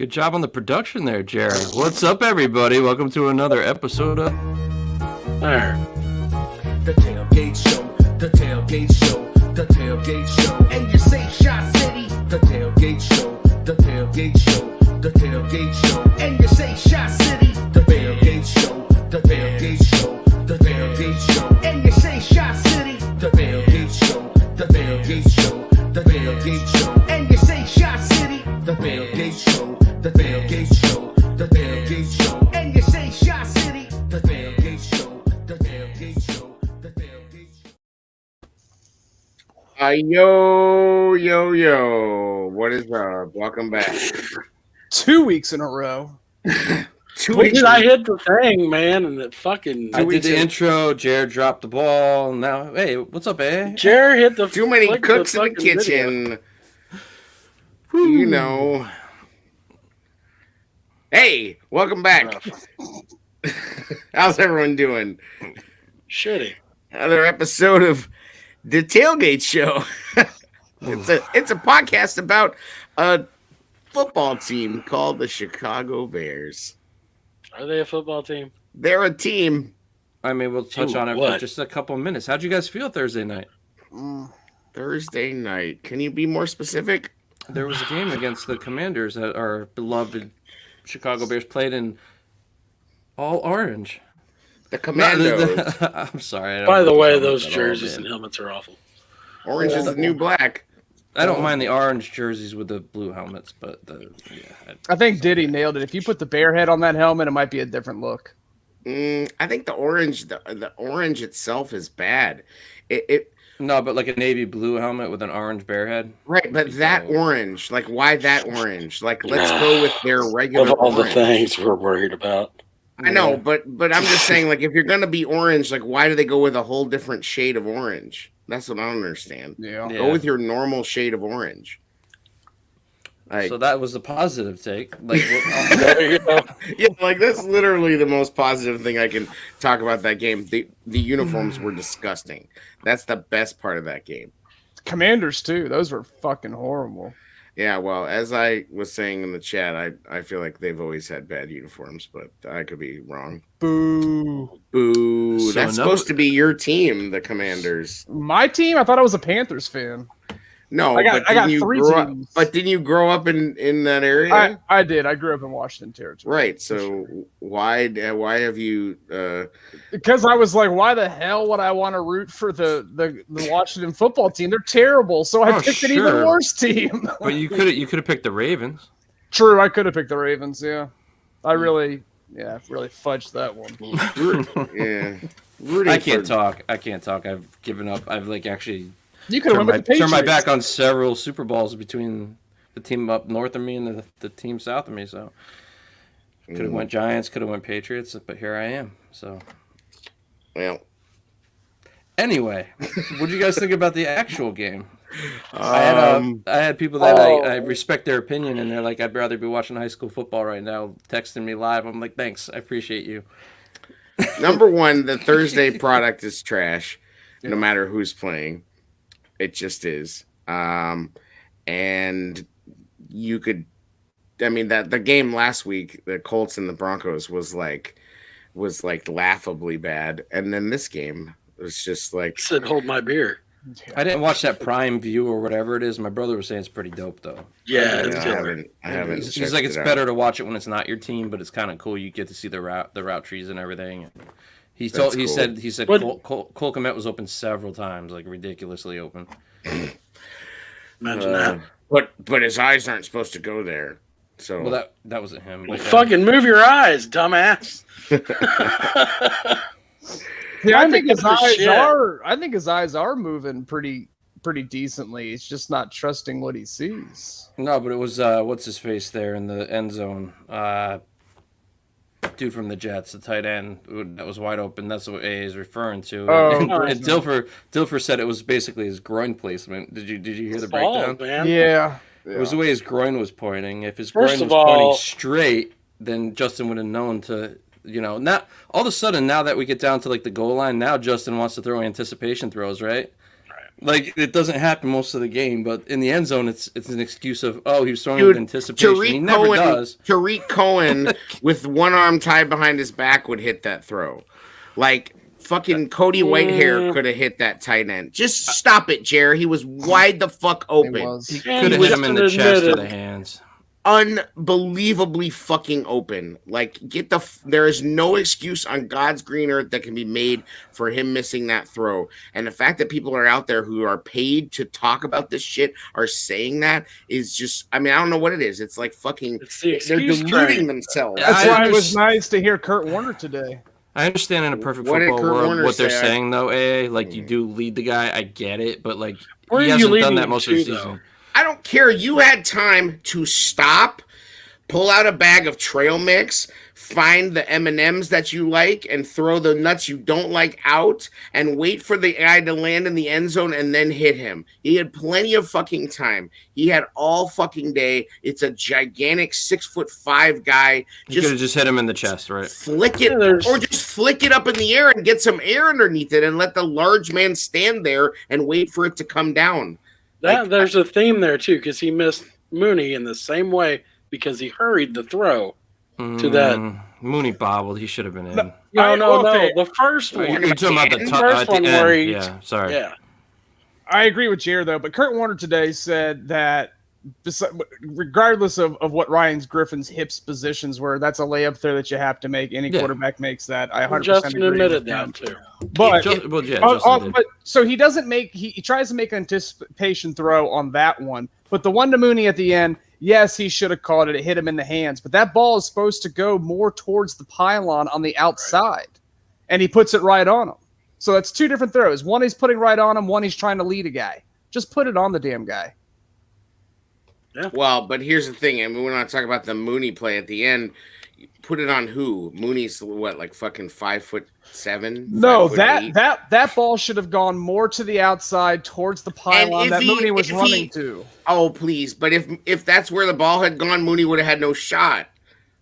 Good job on the production there, Jerry. What's up, everybody? Welcome to another episode of The Tailgate Show, The Tailgate Show, The Tailgate Show. And you say Shot City, The Tailgate Show, The Tailgate Show, The Tailgate Show. And you say Shot City, The Tailgate Show, The Tailgate Show, The Tailgate Show. And you say Shot City, The Tailgate Show, The Tailgate Show, The Tailgate Show. And you say Shot City, The Tailgate Show, The Tailgate Show, The Tailgate Show. And you say Shot City, The Tailgate Show, The Tailgate Show, The Tailgate Show. Yo. What is up? Welcome back. 2 weeks in a row. 2 Well, weeks. dude, I hit the thing, man, and it fucking. I did the intro. Jared dropped the ball. Now, hey, what's up, eh? Jared hit the. Too many click cooks in the fucking video. kitchen. You know. Hey, welcome back. How's everyone doing? Shitty. Another episode of the Tailgate Show. It's a podcast about a football team called the Chicago Bears. Are they a football team? They're a team. I mean, we'll touch on it for what? just a couple minutes. How'd you guys feel Thursday night? Thursday night. Can you be more specific? There was a game against the Commanders that our beloved Chicago Bears played in all orange. The Commandos. I'm sorry. I don't By the like way, helmets those at all, jerseys man. and helmets are awful. Orange is the new black. I don't mind the orange jerseys with the blue helmets, but I think Diddy nailed it. If you put the bear head on that helmet, it might be a different look. I think the orange itself is bad. no, but like a navy blue helmet with an orange bear head. Right, but that orange, like why that orange? Like let's go with their regular Of all the orange. things we're worried about. I know, but I'm just saying, like if you're gonna be orange, like why do they go with a whole different shade of orange? That's what I don't understand. Yeah. Yeah. Go with your normal shade of orange. Like, So that was the positive take. Like, There you go. yeah, like that's literally the most positive thing I can talk about that game. The uniforms were disgusting. That's the best part of that game. Commanders, too. Those were fucking horrible. Yeah, well, as I was saying in the chat, I feel like they've always had bad uniforms, but I could be wrong. Boo. Boo! So That's supposed to be your team, the Commanders. My team? I thought I was a Panthers fan. No, I got didn't you three grow up? teams. But didn't you grow up in that area? I did. I grew up in Washington Territory. Right. So why have you? Because I was like, why the hell would I want to root for the Washington football team? They're terrible. So I Oh, picked an even sure. worse team. but you could have picked the Ravens. True, I could have picked the Ravens, yeah. I really fudged that one. Yeah. Rooting I can't for- talk. I've given up. I've like actually You could have turned went with the my Patriots. back on several Super Bowls between the team up north of me and the team south of me. So could have went Giants, could have went Patriots, but here I am. So Well, anyway, what do you guys think about the actual game? I had people that I respect their opinion, and they're like, I'd rather be watching high school football right now, texting me live. I'm like, thanks, I appreciate you. number one, the Thursday product is trash, no matter who's playing. It just is. And you could, I mean, that the game last week, the Colts and the Broncos was like laughably bad, and then this game was just like, Said, hold my beer. I didn't watch that Prime View or whatever it is. My brother was saying it's pretty dope though. Yeah, I it's killer. haven't. He's checked like, it it's out. better to watch it when it's not your team, but it's kind of cool. You get to see the route trees and everything. He That's cool. said What- Cole Kmet was open several times, like ridiculously open. Imagine that. But his eyes aren't supposed to go there. So Well, that wasn't him. Well, But, fucking move your eyes, dumbass. Yeah, I think Pick his up the eyes shit. are. I think his eyes are moving pretty decently. It's just not trusting what he sees. no, but it was what's his face there in the end zone. Dude from the Jets, the tight end that was wide open. That's what A is referring to. Oh, and nice. Dilfer said it was basically his groin placement. Did you hear the breakdown? Balls, man. Yeah. It was the way his groin was pointing. If his First groin of was pointing all- straight, then Justin would have known to, not all of a sudden now that we get down to like the goal line, now Justin wants to throw anticipation throws, right? Like it doesn't happen most of the game, but in the end zone, it's an excuse of he was throwing Dude, with anticipation. He never does. Tariq Cohen with one arm tied behind his back would hit that throw. Like fucking Cody Whitehair could have hit that tight end. Just stop it, Jer. He was wide the fuck open. He could have hit him in the chest or the hands. Unbelievably fucking open. Like there is no excuse on God's green earth that can be made for him missing that throw. And the fact that people are out there who are paid to talk about this shit are saying that is just, I mean, I don't know what it is. It's like fucking, they're deluding themselves. That's why it was nice to hear Kurt Warner today. I understand in a perfect football world what they're saying though, like you do lead the guy, I get it, but like he hasn't done that most of the season. I don't care. You had time to stop, pull out a bag of trail mix, find the M&Ms that you like, and throw the nuts you don't like out, and wait for the guy to land in the end zone and then hit him. He had plenty of fucking time. He had all fucking day. It's a gigantic 6'5" guy. You could have just hit him in the chest, right? Flick it, or just flick it up in the air and get some air underneath it, and let the large man stand there and wait for it to come down. There's a theme there too, because he missed Mooney in the same way because he hurried the throw to that. Mooney bobbled. He should have been in. No. The first one. You're talking about the first one where he. Yeah, sorry. Yeah. I agree with Jared though, but Kurt Warner today said that regardless of what Ryan Griffin's hips positions were, that's a layup there that you have to make. Any quarterback makes that. I 100% Justin agree admitted with that too. But, but so he doesn't make he tries to make an anticipation throw on that one. But the one to Mooney at the end, yes, he should have caught it. It hit him in the hands. But that ball is supposed to go more towards the pylon on the outside. And he puts it right on him. So that's two different throws. One he's putting right on him, one he's trying to lead a guy. Just put it on the damn guy. Yeah. Well, but here's the thing. I mean, we're not talking about the Mooney play at the end. Put it on who? Mooney's what, like fucking 5'7"? No, that ball should have gone more to the outside towards the pylon that Mooney was running to. Oh, please. But if that's where the ball had gone, Mooney would have had no shot.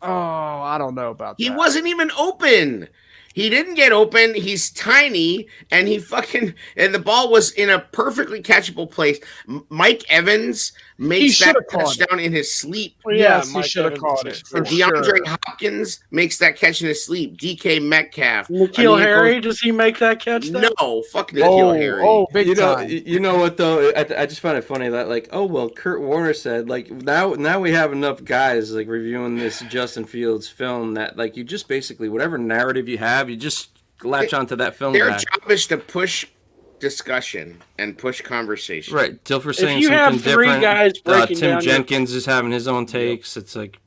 Oh, I don't know about that. He wasn't even open. He didn't get open. He's tiny, and and the ball was in a perfectly catchable place. Mike Evans makes that touchdown in his sleep. Well, yes, he should have caught it. DeAndre Hopkins makes that catch in his sleep. DK Metcalf. N'Keal Harry, does he make that catch? No, fuck N'Keal Harry. Oh, big time. You know what though? I just find it funny that Kurt Warner said now we have enough guys like reviewing this Justin Fields film that like you just basically whatever narrative you have, you just latch onto that film. Their job is to push discussion and push conversation. Right. Dilfer saying something different. Guys Tim Jenkins is having his own takes. It's like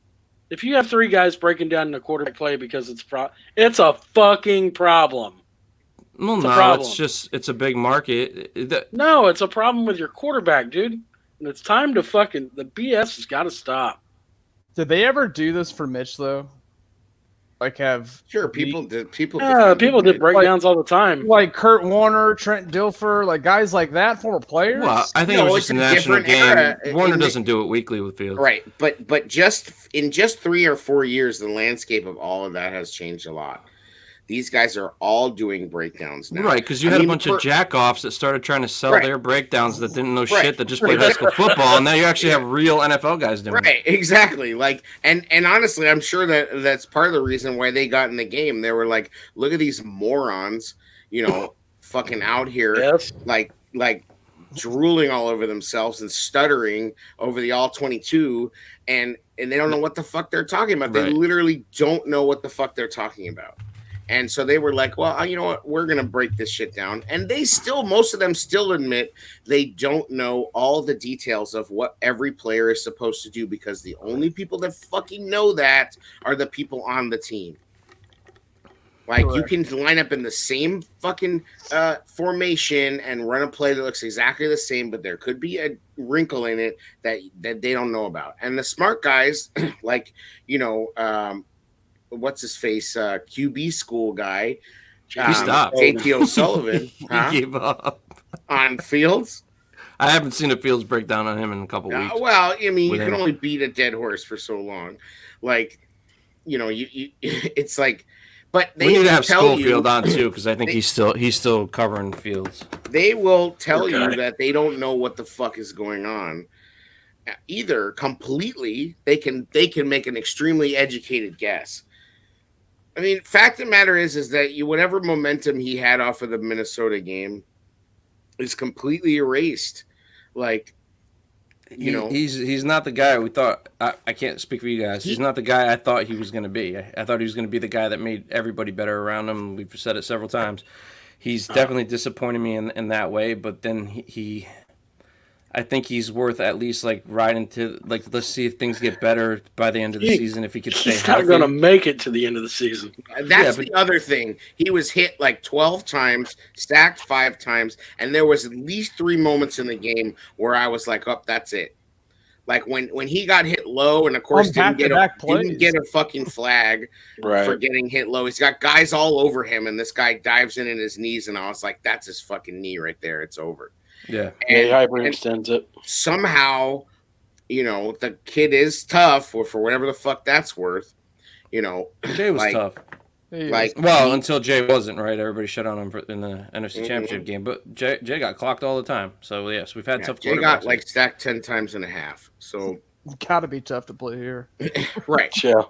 if you have three guys breaking down the quarterback play because it's a fucking problem. Well, no, it's a big market. No, it's a problem with your quarterback, dude. And it's time to the BS has got to stop. Did they ever do this for Mitch though? Like people did breakdowns all the time. Like Kurt Warner, Trent Dilfer, like guys like that, former players. Well, I think it was just a national game. Warner doesn't do it weekly with Fields. Right, but just in 3 or 4 years, the landscape of all of that has changed a lot. These guys are all doing breakdowns now. Right, because you had a bunch of jack-offs that started trying to sell their breakdowns that didn't know shit, that just played high school football, and now you actually have real NFL guys doing it. Right, exactly. Like, and honestly, I'm sure that's part of the reason why they got in the game. They were like, look at these morons, fucking out here, like drooling all over themselves and stuttering over the all-22, and they don't know what the fuck they're talking about. They literally don't know what the fuck they're talking about. And so they were like, well, you know what? We're going to break this shit down. And most of them still admit they don't know all the details of what every player is supposed to do, because the only people that fucking know that are the people on the team. Like, you can line up in the same fucking formation and run a play that looks exactly the same, but there could be a wrinkle in it that they don't know about. And the smart guys, like, what's his face? QB school guy. He stopped. JT O'Sullivan. He gave up on Fields. I haven't seen a Fields breakdown on him in a couple weeks. Well, I mean, you can only beat a dead horse for so long. Like, it's like But they we need to will have tell Schofield you, on too, because I think he's still covering Fields. they will tell you that they don't know what the fuck is going on. Either completely, they can make an extremely educated guess. I mean, fact of the matter is that whatever momentum he had off of the Minnesota game is completely erased. Like, he's not the guy we thought. I can't speak for you guys. He's not the guy I thought he was going to be. I thought he was going to be the guy that made everybody better around him. We've said it several times. He's definitely disappointed me in that way. But then I think he's worth at least like riding to like. Let's see if things get better by the end of the season. If he could stay He's healthy. not going to make it to the end of the season. That's the other thing. He was hit like 12 times, sacked 5 times, and there was at least 3 moments in the game where I was like, "Oh, that's it." Like when he got hit low, and of course didn't get a fucking flag for getting hit low. He's got guys all over him, and this guy dives in his knees, and I was like, "That's his fucking knee right there. It's over." Yeah, and he hyperextends it. Somehow, the kid is tough, or for whatever the fuck that's worth. Jay was tough. Until Jay wasn't, right? Everybody shut on him in the NFC Championship game, but Jay got clocked all the time. So yes, we've had tough. Jay got like stacked 10 times and a half. So gotta be tough to play here, right? Yeah.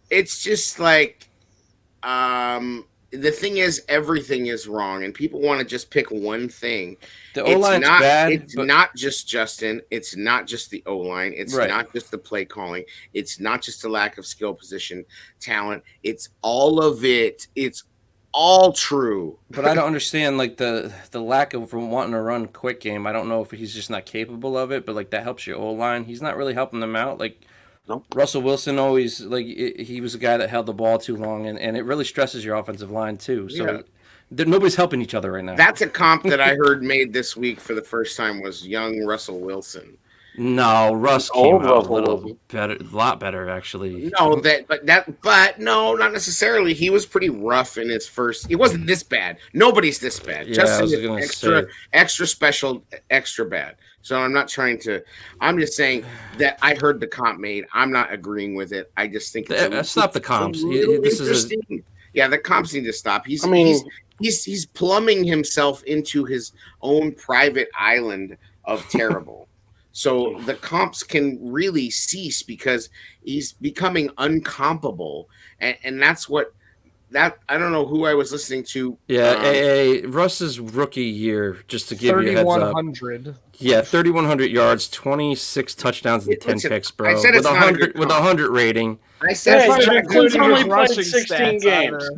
It's just like, the thing is, everything is wrong, and people want to just pick one thing. The O-line's bad. It's not just Justin. It's not just the O-line. It's not just the play calling. It's not just the lack of skill position talent. It's all of it. It's all true. But I don't understand like the lack of wanting to run quick game. I don't know if he's just not capable of it, but like that helps your O-line. He's not really helping them out. Like Russell Wilson always he was a guy that held the ball too long, and it really stresses your offensive line too. So nobody's helping each other right now. That's a comp that I heard made this week for the first time was young Russell Wilson. No, Russ came out a little better, a lot better actually. No, but no, not necessarily. He was pretty rough in his first. It wasn't this bad. Nobody's this bad. Yeah, Justin is extra special, extra bad. So I'm not trying to. I'm just saying that I heard the comp made. I'm not agreeing with it. I just think stop the comps. The comps need to stop. He's plumbing himself into his own private island of terrible. So the comps can really cease because he's becoming uncompable, and that's what I don't know who I was listening to. Yeah, Russ's rookie year, just to give you a heads up. 3,100. Yeah, 3,100 yards, 26 touchdowns, and 10 picks, bro. I said with 100 rating. I said he's only played 16 games.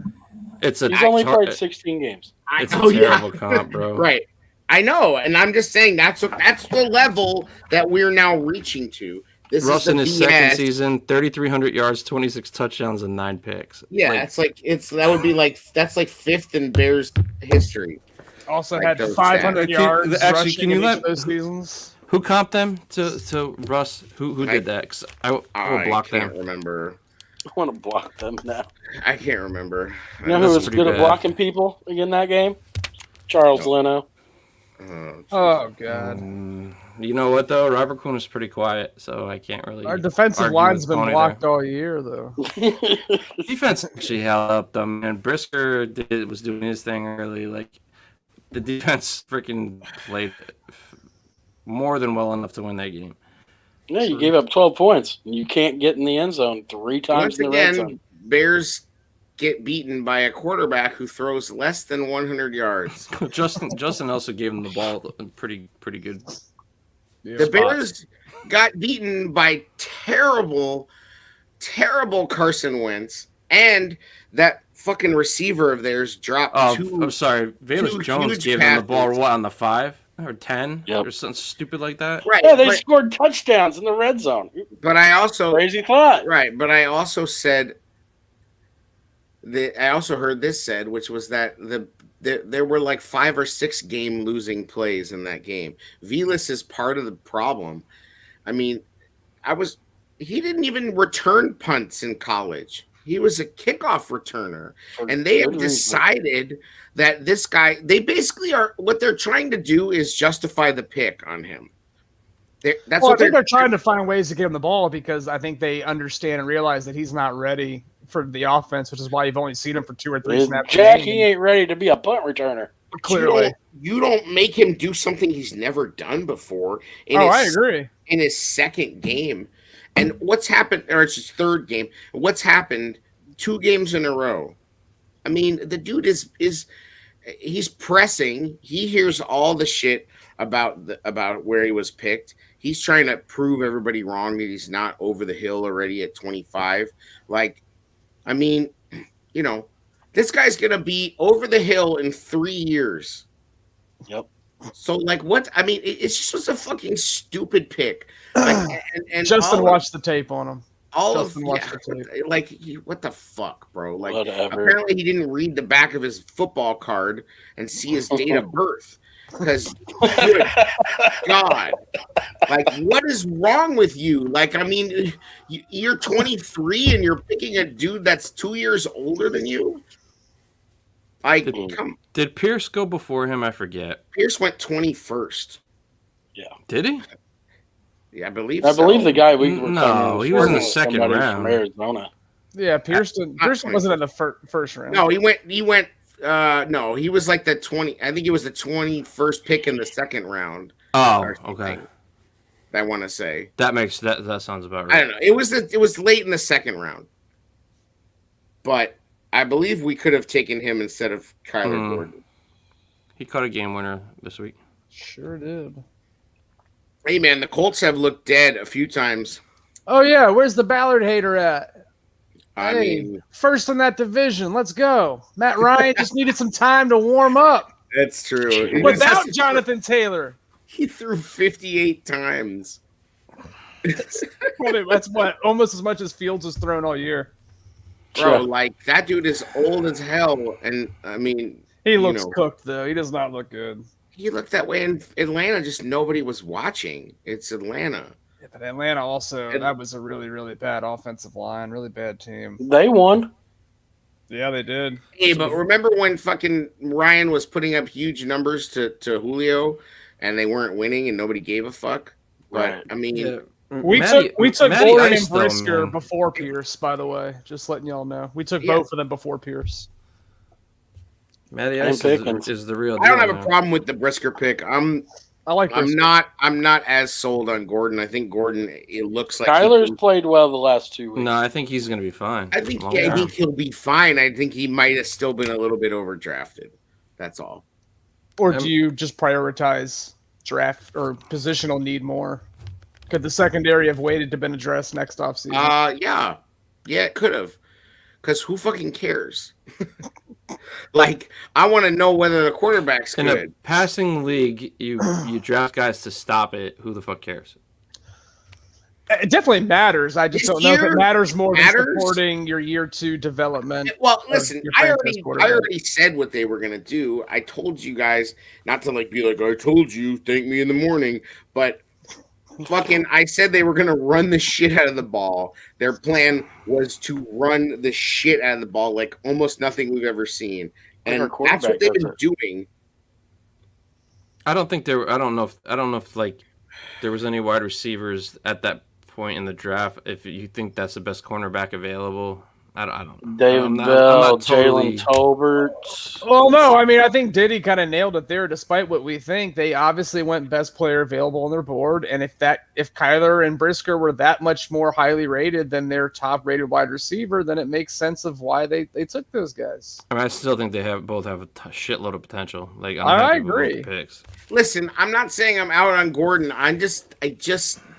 He's only played 16 games. It's a terrible comp, bro. Right. I know, and I'm just saying that's the level that we're now reaching to. Russ in his second season, 3,300 yards, 26 touchdowns, and 9 picks. Yeah, that's like fifth in Bears history. Also had 500 yards. Actually, can you let those seasons? Who comped them to Russ? Who did that? 'Cause I will block them. I can't remember. I want to block them now. I can't remember. You know who was good at blocking people in that game? Charles Leno. Oh God! You know what though? Robert Quinn is pretty quiet, so I can't really. Our defensive line's been blocked all year, though. Defense actually held up them, and Brisker was doing his thing early. Like the defense freaking played more than well enough to win that game. Yeah, you gave up 12 points. You can't get in the end zone 3 times in the red zone. Bears get beaten by a quarterback who throws less than 100 yards. Justin also gave him the ball pretty good. The Bears got beaten by terrible Carson Wentz, and that fucking receiver of theirs dropped I'm sorry. Velus Jones gave him the ball on the 5 or 10 or something stupid like that. Right. Yeah, they scored touchdowns in the red zone. But I also crazy thought. Right, but I also said I also heard this said, which was that there were like 5 or 6 game losing plays in that game. Velus is part of the problem. I mean, he didn't even return punts in college. He was a kickoff returner. And they have decided that this guy, they basically what they're trying to do is justify the pick on him. I think they're trying to find ways to get him the ball because I think they understand and realize that he's not ready for the offense, which is why you've only seen him for 2 or 3 snaps. He ain't ready to be a punt returner. Clearly, you don't make him do something he's never done before. I agree. In his second game, and what's happened, or it's his third game. What's happened? 2 games in a row. I mean, the dude is he's pressing. He hears all the shit about where he was picked. He's trying to prove everybody wrong that he's not over the hill already at 25. Like, I mean, you know, this guy's gonna be over the hill in 3 years. Yep. So, like, what? I mean, it's just a fucking stupid pick. Like, and Justin watched the tape on him. What the fuck, bro? Like, whatever. Apparently he didn't read the back of his football card and see his date of birth. Because, good God, like, what is wrong with you? Like, I mean, you're 23 and you're picking a dude that's 2 years older than you. Like, Did Pierce go before him? I forget. Pierce went 21st. Yeah. Did he? Yeah, I believe the guy we were No, he was in the second round. From Arizona. Yeah, Pierce wasn't in the first round. No, he went. No, he was like the 20. I think it was the 21st pick in the second round. Oh, okay. I want to say that sounds about right. I don't know. It was late in the second round, but I believe we could have taken him instead of Kyler Gordon. He caught a game winner this week. Sure did. Hey man, the Colts have looked dead a few times. Oh yeah, where's the Ballard hater at? I mean, first in that division. Let's go. Matt Ryan just needed some time to warm up. That's true. Without Jonathan Taylor. He threw 58 times. That's what almost as much as Fields has thrown all year. Bro, like that dude is old as hell. And I mean, he looks cooked though. He does not look good. He looked that way in Atlanta, just nobody was watching. It's Atlanta. Yeah, but Atlanta also, that was a really, really bad offensive line, really bad team. They won. Yeah, they did. Hey, but remember when fucking Ryan was putting up huge numbers to Julio and they weren't winning and nobody gave a fuck? But, right. I mean... We took Gordon and Brisker before Pierce, by the way. Just letting y'all know. We took both of them before Pierce. Matty Ice is the real deal. I don't have a problem with the Brisker pick. I'm not as sold on Gordon. I think Gordon, it looks like Kyler's played well the last 2 weeks. No, I think he's going to be fine. I think he'll be fine. I think he might have still been a little bit overdrafted. That's all. Or do you just prioritize draft or positional need more? Could the secondary have waited to been addressed next offseason? Yeah, it could have. Because who fucking cares? Like, I want to know whether the quarterback's good. In a passing league, you draft guys to stop it. Who the fuck cares? It definitely matters. I just don't know if it matters more than supporting your year 2 development. Well, listen, I already said what they were going to do. I told you guys not to be like, I told you, thank me in the morning. But fucking, I said they were going to run the shit out of the ball. Their plan was to run the shit out of the ball like almost nothing we've ever seen. And that's what they've been doing. I don't know if like there was any wide receivers at that point in the draft. If you think that's the best cornerback available, I don't know. David Bell, Jalen Tolbert. Well, no, I mean, I think Diddy kind of nailed it there. Despite what we think, they obviously went best player available on their board. And if Kyler and Brisker were that much more highly rated than their top rated wide receiver, then it makes sense of why they took those guys. I mean, I still think they both have a shitload of potential. Like, I agree. Picks. Listen, I'm not saying I'm out on Gordon. I just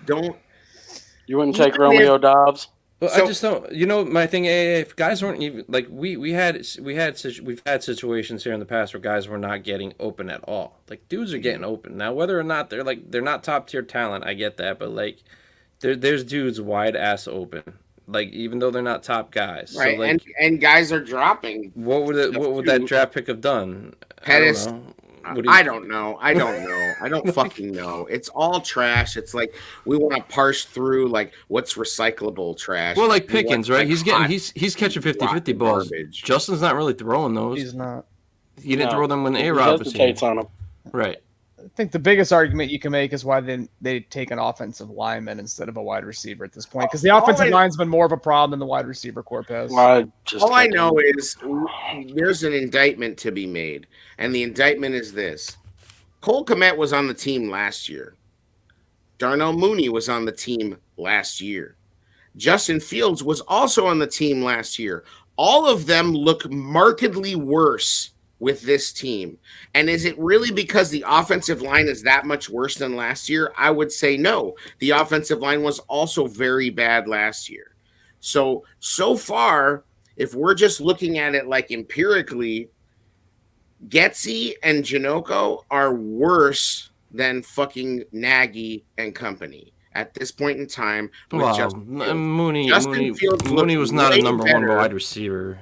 don't. You wouldn't take Romeo Dobbs? Well, I just don't. My thing. If guys weren't even like we've had situations here in the past where guys were not getting open at all. Like dudes are getting open now. Whether or not they're not top tier talent, I get that. But like, there's dudes wide ass open. Like even though they're not top guys, right? So, like, and guys are dropping. What would that draft pick have done? Pettis. I don't know. I don't fucking know. It's all trash. It's like we want to parse through like what's recyclable trash. Well, like Pickens, right? He's catching 50-50 balls. Garbage. Justin's not really throwing those. He's not. He didn't throw them when A-Rob was here. On him. Right. I think the biggest argument you can make is why they take an offensive lineman instead of a wide receiver at this point, because the offensive line's been more of a problem than the wide receiver corp has. All I know is there's an indictment to be made, and the indictment is this. Cole Kmet was on the team last year. Darnell Mooney was on the team last year. Justin Fields was also on the team last year. All of them look markedly worse with this team. And is it really because the offensive line is that much worse than last year? I would say no. The offensive line was also very bad last year. So far, if we're just looking at it like empirically, Getsy and Janoko are worse than fucking Nagy and company at this point in time. Mooney was not a number one wide receiver.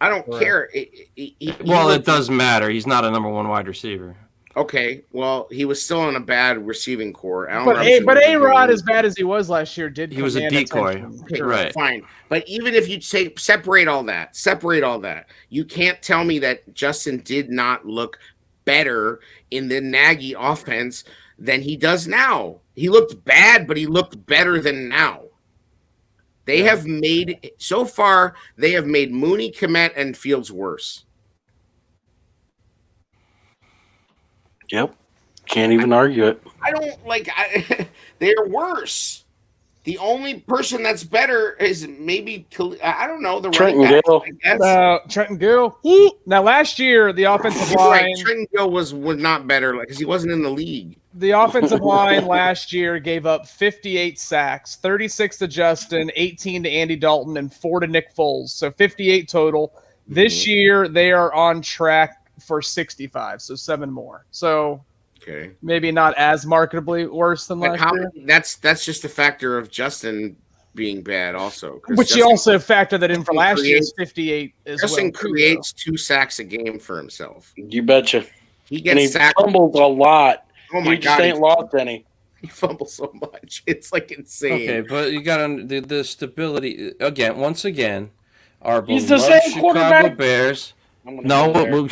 I don't care. It does matter. He's not a number one wide receiver. Okay, well, he was still on a bad receiving core. But A-Rod, as bad as he was last year, he was a decoy. Okay, right. Fine. But even if you separate all that, you can't tell me that Justin did not look better in the Nagy offense than he does now. He looked bad, but he looked better than now. They have made Mooney, Kmet, and Fields worse. Yep. Can't even argue it. I don't they're worse. The only person that's better is maybe, I don't know, the Trenton Gill. Trenton Gill. Now, last year, the offensive line. Right, Trenton Gill was not better because he wasn't in the league. The offensive line last year gave up 58 sacks, 36 to Justin, 18 to Andy Dalton, and 4 to Nick Foles. So 58 total. This year, they are on track for 65, so 7 more. So maybe not as marketably worse than last year. That's just a factor of Justin being bad also. Which you also factor that in for last year's 58 as well. Justin creates 2 sacks a game for himself. You betcha. He gets sacked. Fumbles a lot. Oh my God. Just ain't lost any. He fumbles so much. It's like insane. Okay, but you got the stability. Once again, our He's the same Chicago quarterback. Bears. No,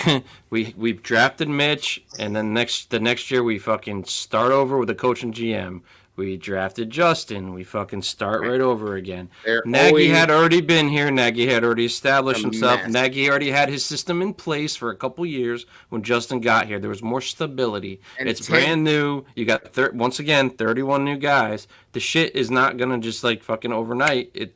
we drafted Mitch, and then the next year we fucking start over with the coach and GM. We drafted Justin. We fucking start right over again. Nagy had already been here. Nagy had already established himself. Nagy already had his system in place for a couple years when Justin got here. There was more stability. And it's brand new. You got, once again, 31 new guys. The shit is not going to just like fucking overnight.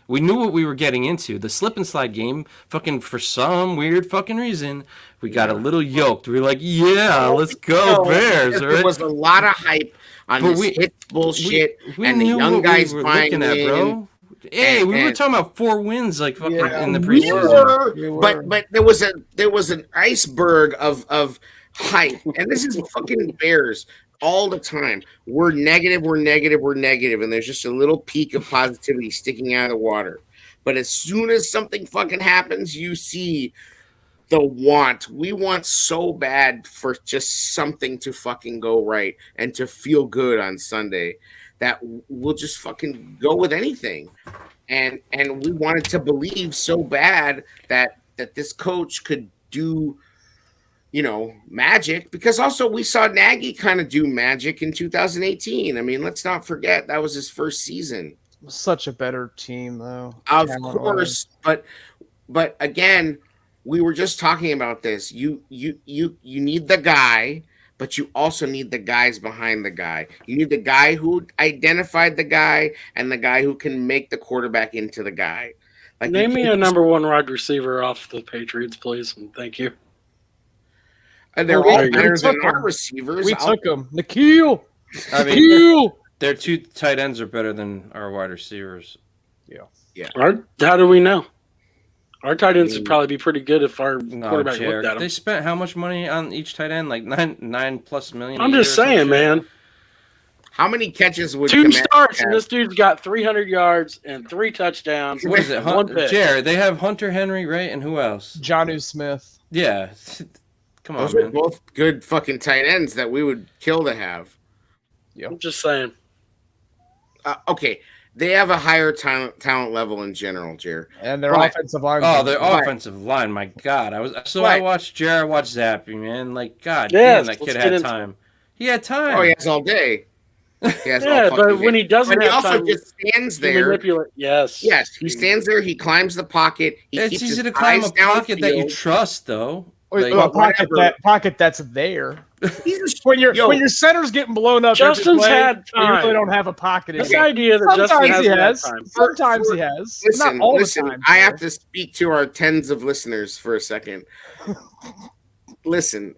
We knew what we were getting into. The slip and slide game, fucking for some weird fucking reason, we got a little yoked. We were like, let's go Bears. There was a lot of hype on this hit bullshit, and the young guys buying in. Bro. Hey, we were talking about 4 wins like fucking in the preseason. We were. But there was an iceberg of hype, and this is fucking Bears. All the time, we're negative, and there's just a little peak of positivity sticking out of the water. But as soon as something fucking happens, you see the want. We want so bad for just something to fucking go right and to feel good on Sunday that we'll just fucking go with anything. And we wanted to believe so bad that this coach could do magic, because also we saw Nagy kind of do magic in 2018. I mean, let's not forget that was his first season. Such a better team, though. Of course, but again, we were just talking about this. You need the guy, but you also need the guys behind the guy. You need the guy who identified the guy and the guy who can make the quarterback into the guy. Like, name me a number 1 wide receiver off the Patriots, please, and thank you. And they're all better than our receivers. We took them. Nikhil. I mean, their 2 tight ends are better than our wide receivers. Yeah. How do we know? Our tight ends would probably be pretty good if our quarterback looked at them. They spent how much money on each tight end? Like $9+ million. I'm just saying, man. How many catches would 2 starts and this dude's got 300 yards and 3 touchdowns? What is it? Jared, they have Hunter Henry, right? And who else? Jonnu Smith. Yeah. Come on, those are both good fucking tight ends that we would kill to have. I'm just saying. Okay, They have a higher talent level in general, Jer. And their offensive line. Oh, their offensive line. My God, I watched Jared. I watched Zappe, man. Like, God damn, that kid had time. He had time. Oh, he has all day. But when he doesn't have time, he also just stands there. Yes, he stands there. He climbs the pocket. It's easy to climb a pocket that you trust, though. Like, a pocket that's there. when your center's getting blown up, Justin's had time. You really don't have a pocket. This idea that Justin has time. Sometimes he has. Listen, not all the time. I have to speak to our tens of listeners for a second. Listen,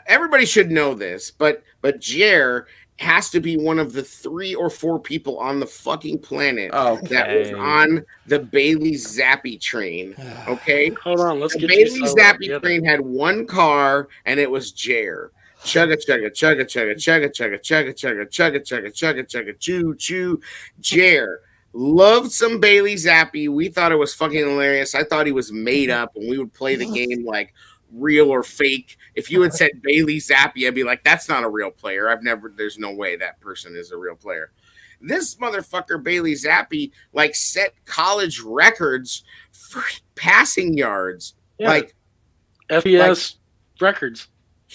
everybody should know this, but Jer has to be one of the 3 or 4 people on the fucking planet that was on the Bailey Zappe train. Okay, hold on. Let's get Bailey Zappe train had one car, and it was Jer. Chugga chugga chugga chugga chugga chugga chugga chugga chugga chugga chugga chugga choo choo. Jer loved some Bailey Zappe. We thought it was fucking hilarious. I thought he was made up, and we would play the game like real or fake. If you had said Bailey Zappe, I'd be like, that's not a real player. There's no way that person is a real player. This motherfucker, Bailey Zappe, like set college records for passing yards. Yeah. Like FBS records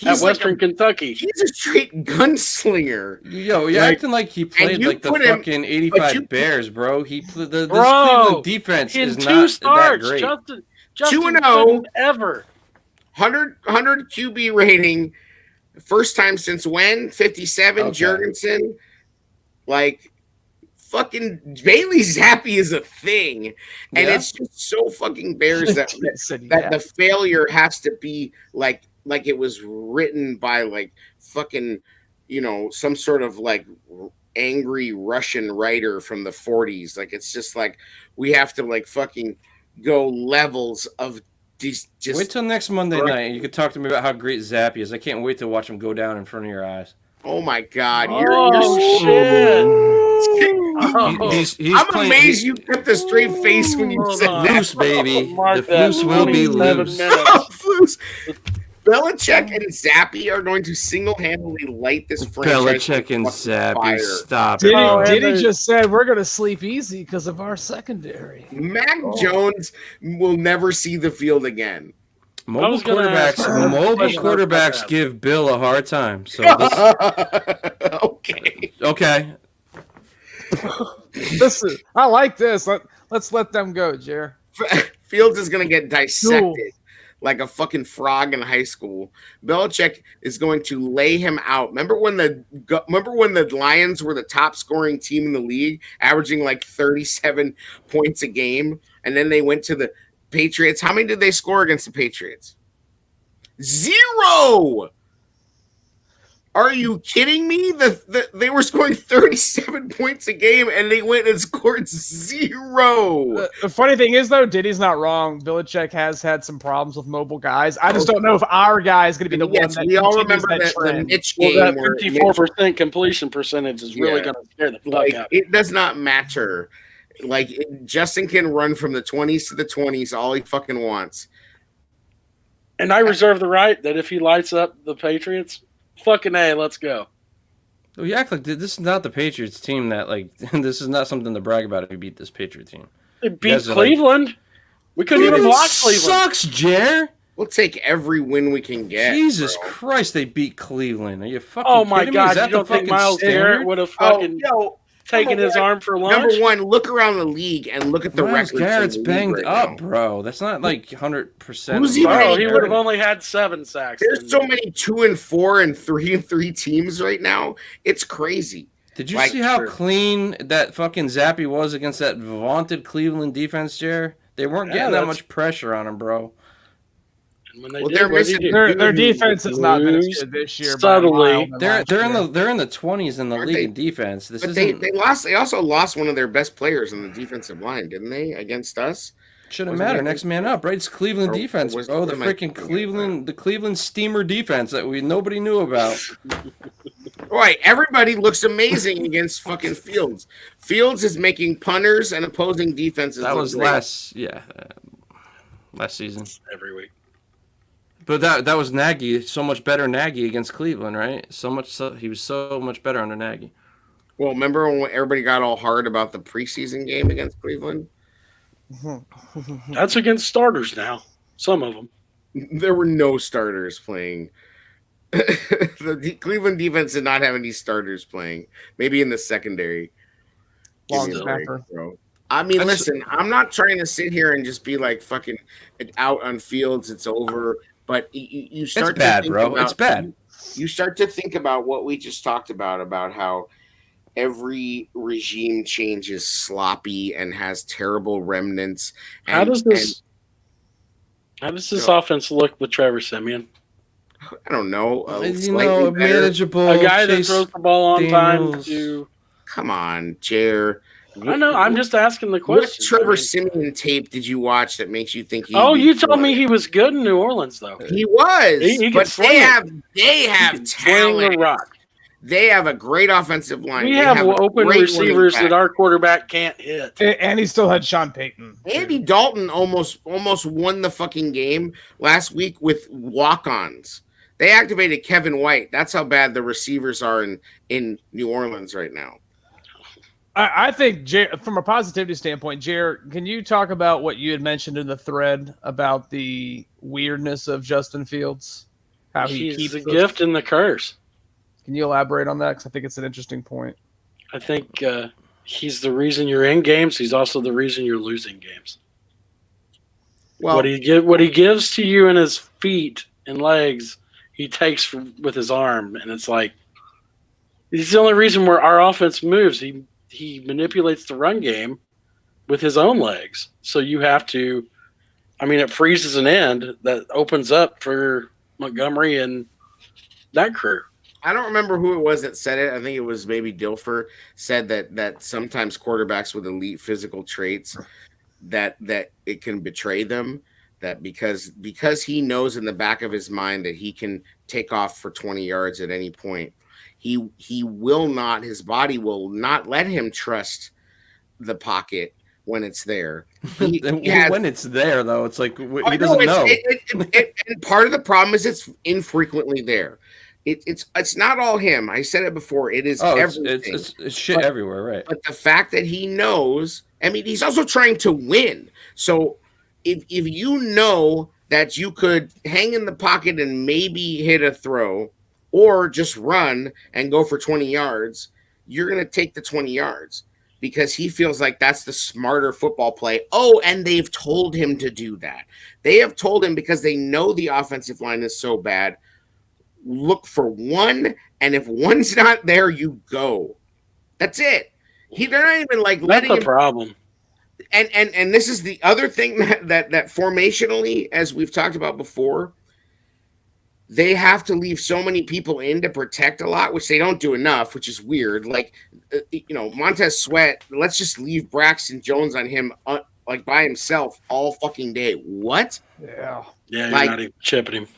at Western Kentucky. He's a straight gunslinger. Yo, you're acting like he played like the fucking 85 Bears, bro. This Cleveland defense is not that great. Justin 2-0 ever. 100 QB rating, first time since when? 57. Jurgensen, like fucking Bailey Zappe is a thing, and it's just so fucking Bears that the failure has to be like it was written by like fucking some sort of like angry Russian writer from the 40s. Like it's just like we have to like fucking go levels of. Just wait till next Monday night and you can talk to me about how great Zappe is. I can't wait to watch him go down in front of your eyes. Oh my God! I'm amazed you kept a straight face when you said that. Loose, baby. The Floose will be loose. Belichick and Zappe are going to single-handedly light this franchise. Belichick and Zappe, stop. Diddy just said we're going to sleep easy because of our secondary. Mac Jones will never see the field again. Mobile quarterbacks give Bill a hard time. So okay. Listen, I like this. Let's let them go, Jer. Fields is going to get dissected. Like a fucking frog in high school. Belichick is going to lay him out. Remember when the Lions were the top scoring team in the league, averaging like 37 points a game, and then they went to the Patriots? How many did they score against the Patriots? 0. Are you kidding me? They were scoring 37 points a game, and they went and scored 0. The funny thing is, though, Diddy's not wrong. Belichick has had some problems with mobile guys. I just don't know if our guy is going to be the one that we all remember the Mitch game. That 54% completion percentage is really going to scare the fuck out. It does not matter. Like, Justin can run from the 20s to the 20s all he fucking wants. And I reserve the right that if he lights up the Patriots, fucking A, let's go. You act like this is not the Patriots team that, like, this is not something to brag about if you beat this Patriot team. They beat Cleveland. Like, we couldn't even block Cleveland. Sucks, Jer. We'll take every win we can get. Jesus Christ, they beat Cleveland. Are you fucking kidding me? Oh, my God. You don't think Miles Garrett would have fucking taken his arm for lunch? Number one, look around the league and look at the records. Garrett's banged up, bro. That's not like 100%. Who's he would have only had 7 sacks. There's so many 2-4 and 3-3 teams right now. It's crazy. Did you see how clean that fucking Zappe was against that vaunted Cleveland defense, Jer? They weren't getting that much pressure on him, bro. Their defense has not been as good this year. Subtly, they're in the 20s in the league in defense. They lost. They also lost one of their best players in the defensive line, didn't they? Against us. Shouldn't matter. Next man up, right? It's Cleveland defense, bro. The freaking Cleveland Steamer defense that nobody knew about. Right. Everybody looks amazing against fucking Fields. Fields is making punters and opposing defenses. That was last season. Every week. But that was Nagy, so much better Nagy against Cleveland, right? He was so much better under Nagy. Well, remember when everybody got all hard about the preseason game against Cleveland? That's against starters now. Some of them. There were no starters playing. The Cleveland defense did not have any starters playing. Maybe in the secondary. Long Give me a break, snapper. bro. I mean, listen, I'm not trying to sit here and just be like fucking out on fields. It's over. But you start It's bad, to think bro. about, It's bad. You start to think about what we just talked about how every regime change is sloppy and has terrible remnants. How does this offense look with Trevor Siemian? I don't know. Manageable. A guy that throws the ball on time to. Come on, Jer. I know. I'm just asking the question. What Trevor Siemian tape did you watch that makes you think he? Oh, you told me he was good in New Orleans, though. He was. He but they have talent. The rock. They have a great offensive line. We have open receivers that our quarterback can't hit. And he still had Sean Payton. Andy Dalton almost won the fucking game last week with walk-ons. They activated Kevin White. That's how bad the receivers are in New Orleans right now. I think, from a positivity standpoint, Jared, can you talk about what you had mentioned in the thread about the weirdness of Justin Fields? How he's a gift and the curse. Can you elaborate on that? Because I think it's an interesting point. I think he's the reason you're in games. He's also the reason you're losing games. Well, what he gives to you in his feet and legs, he takes with his arm, and it's like he's the only reason where our offense moves. He manipulates the run game with his own legs. So you have to, it freezes an end that opens up for Montgomery and that crew. I don't remember who it was that said it. I think it was maybe Dilfer said that sometimes quarterbacks with elite physical traits that it can betray them, that because he knows in the back of his mind that he can take off for 20 yards at any point. He will not, his body will not let him trust the pocket when it's there. When it's there, though, it's like he doesn't know. And part of the problem is it's infrequently there. It's not all him. I said it before. It is everything. It's shit everywhere, right? But the fact that he knows, he's also trying to win. So if you know that you could hang in the pocket and maybe hit a throw, or just run and go for 20 yards, you're going to take the 20 yards because he feels like that's the smarter football play. Oh, and they've told him to do that. They have told him because they know the offensive line is so bad. Look for one, and if one's not there, you go. That's it. They're not even like letting him. That's the problem. And this is the other thing that formationally, as we've talked about before, they have to leave so many people in to protect a lot, which they don't do enough, which is weird. Like, Montez Sweat, let's just leave Braxton Jones on him like by himself all fucking day. What? Yeah. Yeah, you're not even chipping him.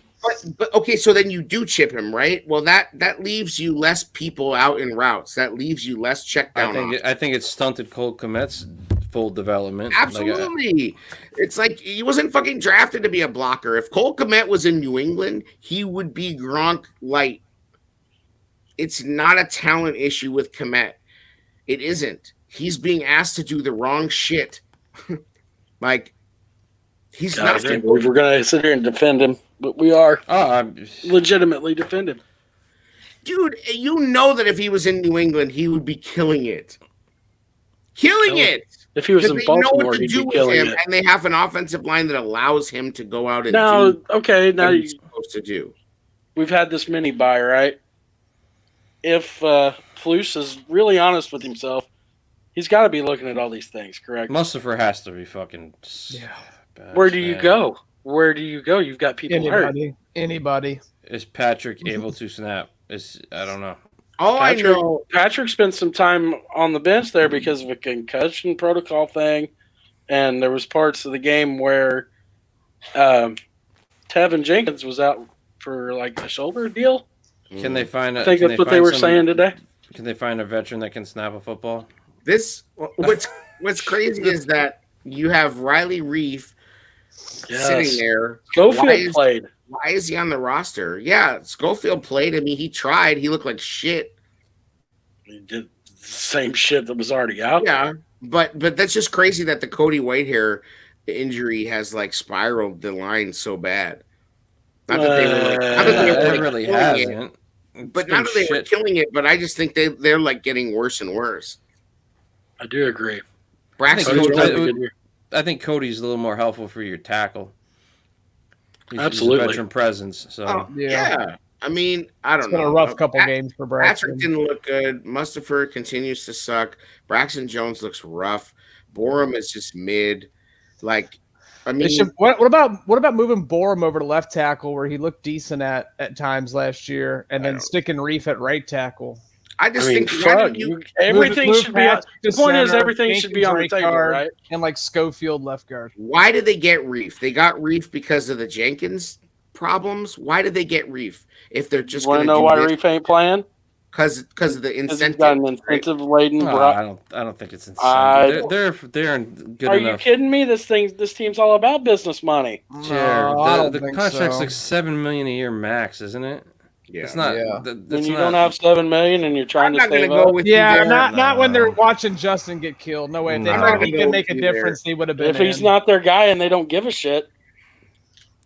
But okay, so then you do chip him, right? Well, that leaves you less people out in routes. That leaves you less check down. I think it's stunted Cole Kmet's full development. Absolutely. It's like he wasn't fucking drafted to be a blocker. If Cole Kmet was in New England, he would be Gronk light. It's not a talent issue with Kmet. It isn't. He's being asked to do the wrong shit. Like, he's not. I can't believe we're going to sit here and defend him, but we are. Legitimately defend him. Dude, you know that if he was in New England, he would be killing it. If he was in Baltimore, he'd be killing it. And they have an offensive line that allows him to go out and do what he's supposed to do. We've had this mini buy, right? If Flus is really honest with himself, he's got to be looking at all these things, correct? Mustafa has to be fucking. Yeah. Where do you go? You've got people hurt. Anybody. Is Patrick able to snap? I don't know. I know. Patrick spent some time on the bench there because of a concussion protocol thing, and there was parts of the game where Tevin Jenkins was out for like a shoulder deal. Can they find? I think that's what they were saying today. Can they find a veteran that can snap a football? What's crazy is that you have Riley Reef sitting there. Schofield played. Why is he on the roster? Yeah, Schofield played. I mean, he tried. He looked like shit. He did same shit that was already out there. Yeah, but that's just crazy that the Cody Whitehair injury has like spiraled the line so bad. Not that they were like, not that they were It like really killing hasn't. it, but not that they were killing it. But I just think they're like getting worse and worse. I do agree. Braxton, I think Cody's a little more helpful for your tackle. Absolutely, he's a veteran presence. So yeah. I mean, I don't know. It's been a rough couple games for Braxton. Patrick didn't look good. Mustipher continues to suck. Braxton Jones looks rough. Borum is just mid. Like, I mean, what about moving Borum over to left tackle where he looked decent at times last year, and then sticking Reef at right tackle? I think everything should be. The point is, everything should be on the table, right? And like Schofield left guard. Why did they get Reef? They got Reef because of the Jenkins problems. Why did they get Reef if they're just want to know why Reef ain't playing? Because of the incentive. He's got an incentive laden. I don't think it's incentive. They're good enough. Are you kidding me? This team's all about business money. Jared, the contract's like $7 million a year max, isn't it? Yeah, it's not. Yeah. When you don't have $7 million and you're trying to save go up. with not when they're watching Justin get killed. No way. If they thought he could make a difference, he would have been. If he's not their guy and they don't give a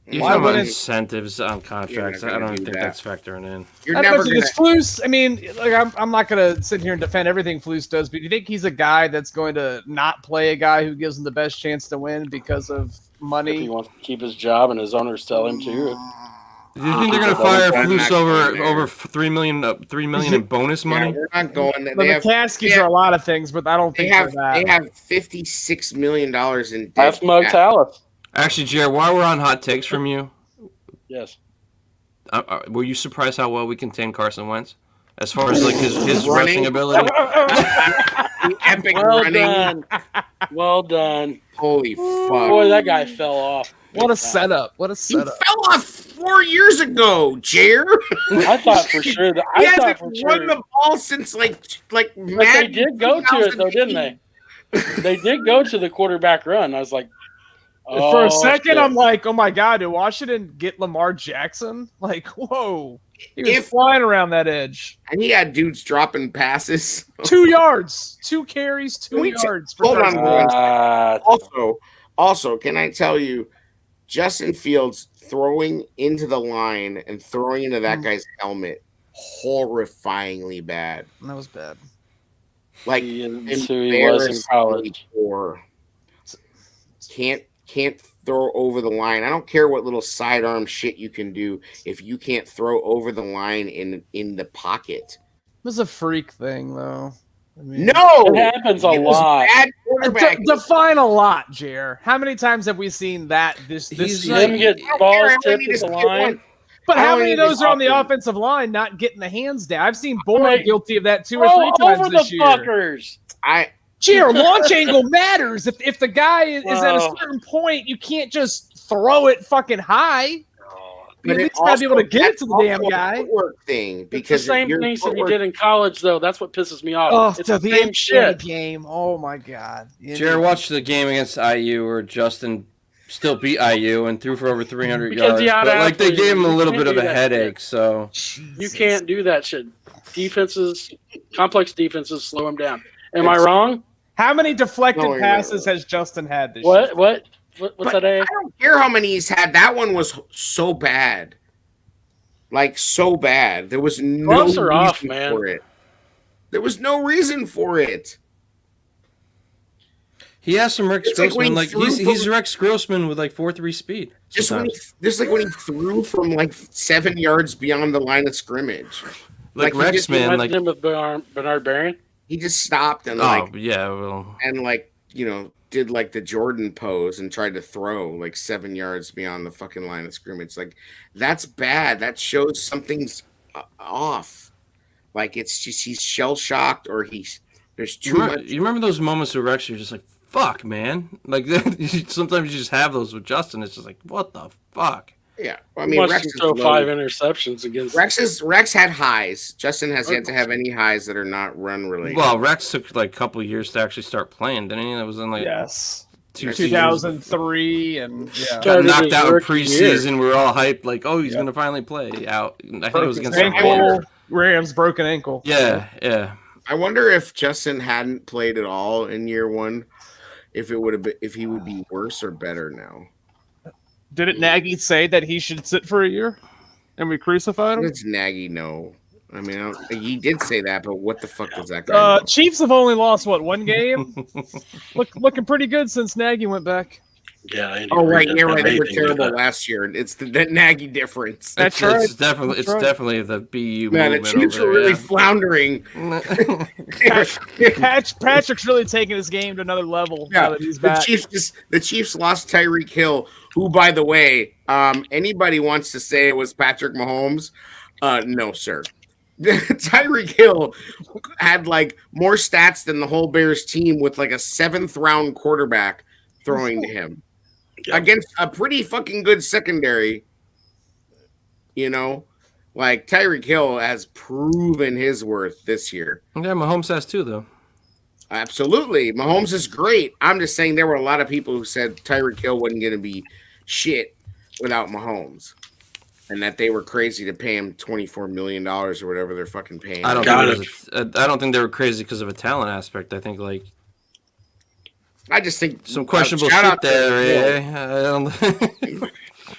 a You're talking about incentives on contracts. I don't think that's factoring in. You're never going to. Flus, I mean, like I'm not going to sit here and defend everything Flus does, but do you think he's a guy that's going to not play a guy who gives him the best chance to win because of money? If he wants to keep his job and his owners tell him to. Do you think they're going to fire Flus over $3 million in bonus money? Yeah, we're not going. The McCaskies are a lot of things, but I don't think they have $56 million in debt. That's Mo Tallis. Actually, Jared, while we're on hot takes from you, yes, were you surprised how well we contained Carson Wentz as far as like his rushing ability? Epic running. Well done. Holy fuck! Boy, that guy fell off. What a setup! What a setup! He fell off 4 years ago, Jared. I thought for sure that he hasn't run the ball since like. But they did go to it though, didn't they? They did go to the quarterback run. I was like. For a second, I'm like, oh my God, did Washington get Lamar Jackson? Like, whoa. He was flying around that edge. And he had dudes dropping passes. 2 yards. 2 carries, 2 yards. Hold on. Also, can I tell you, Justin Fields throwing into the line and throwing into that guy's helmet, horrifyingly bad. That was bad. Like, he was in college. Can't throw over the line. I don't care what little sidearm shit you can do if you can't throw over the line in the pocket. It was a freak thing, though. I mean, no, it happens a lot. Bad quarterback. Define a lot, Jer. How many times have we seen that this season? Get balls tipped at the line. But how many of those are on the offensive line not getting the hands down? I've seen Boyd guilty of that 2 or 3 times this year. Fuckers. Jared, launch angle matters. If the guy is at a certain point, you can't just throw it fucking high. You at least gotta be able to get it to the damn guy. Thing because it's the same thing that you did in college, though. That's what pisses me off. It's the same shit. Game. Oh my God. Jared watched the game against IU where Justin still beat IU and threw for over 300 yards. But like they gave him a little bit of a headache, so you can't do that shit. Complex defenses slow him down. Am I wrong? How many deflected passes has Justin had this year? What's that? I don't care how many he's had. That one was so bad. Like, so bad. There was no reason for it. There was no reason for it. He has some Rex Grossman. Like he's Rex Grossman with like 4.3 speed. Just when he threw from like 7 yards beyond the line of scrimmage. Like Rex man, like him with Bernard Berrian. He just stopped and did like the Jordan pose and tried to throw like 7 yards beyond the fucking line of scrimmage. Like, that's bad. That shows something's off. Like, it's just he's shell shocked or there's too much. You remember those moments where Rex, you're just like, fuck, man. Like sometimes you just have those with Justin. It's just like, what the fuck. Yeah, I mean, Rex throw 5 interceptions against Rex had highs. Justin has yet to have any highs that are not run related. Well, Rex took like a couple of years to actually start playing, didn't he? That was in like 2003 and got knocked out in preseason. We were all hyped, like, oh, he's gonna finally play out. I think it was against Rams broken ankle. Yeah. I wonder if Justin hadn't played at all in year one, if he would be worse or better now. Didn't Nagy say that he should sit for a year, and we crucified him? Does Nagy know? I mean, he did say that, but what the fuck does that guy know? Chiefs have only lost one game. Looking pretty good since Nagy went back. Yeah. Oh right, yeah, right. They were terrible last year. It's the Nagy difference. It's definitely the BU. Man, the Chiefs were really floundering. Patrick's really taking his game to another level. Yeah, now that he's back. The Chiefs lost Tyreek Hill, who, by the way, anybody wants to say it was Patrick Mahomes? No, sir. Tyreek Hill had like more stats than the whole Bears team with like a 7th round quarterback throwing to him against a pretty fucking good secondary. You know, like Tyreek Hill has proven his worth this year. Yeah, Mahomes has too, though. Absolutely. Mahomes is great. I'm just saying there were a lot of people who said Tyreek Hill wasn't going to be shit without Mahomes. And that they were crazy to pay him $24 million or whatever they're fucking paying. I don't think they were crazy because of a talent aspect. I think I just think some questionable shit there.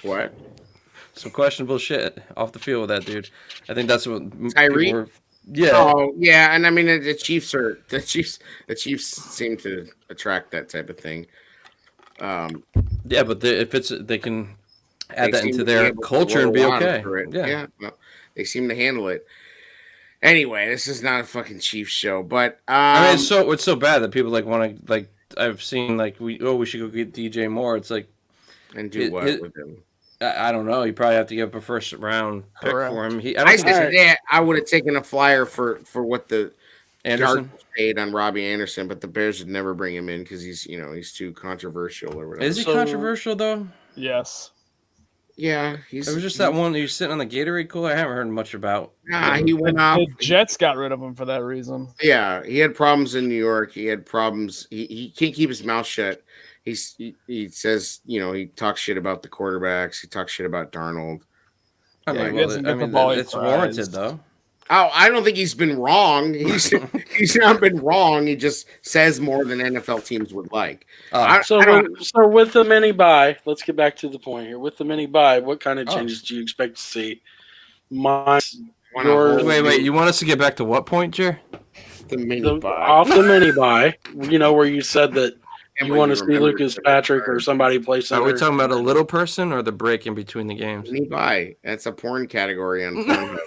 What? Some questionable shit off the field with that dude. I think that's what Tyreek. Yeah. Oh yeah, and I mean the Chiefs seem to attract that type of thing. Yeah, but they can add that into their culture and be okay. Yeah, well, they seem to handle it. Anyway, this is not a fucking Chiefs show, but I mean, it's so bad that people want to like. I've seen like we should go get DJ Moore. It's like and do what with him? I don't know. You probably have to give up a first round pick for him. I would have taken a flyer for what the Anderson paid on Robbie Anderson, but the Bears would never bring him in because he's too controversial or whatever. Is he controversial though? Yes. Yeah, it was just that one that he was sitting on the Gatorade cooler. I haven't heard much about. Nah, he went off. The Jets got rid of him for that reason. Yeah, he had problems in New York. He had problems. He can't keep his mouth shut. He says, he talks shit about the quarterbacks. He talks shit about Darnold. It's warranted though. Oh, I don't think he's been wrong. He's not been wrong. He just says more than NFL teams would like. So with the mini buy, let's get back to the point here. With the mini buy, what kind of changes do you expect to see? Wait. You want us to get back to what point, Jer? The mini buy. Off the mini buy. Where you said that you want to see Lucas Patrick or somebody play center. Are we talking about a little person or the break in between the games? Mini buy. That's a porn category on Pornhub.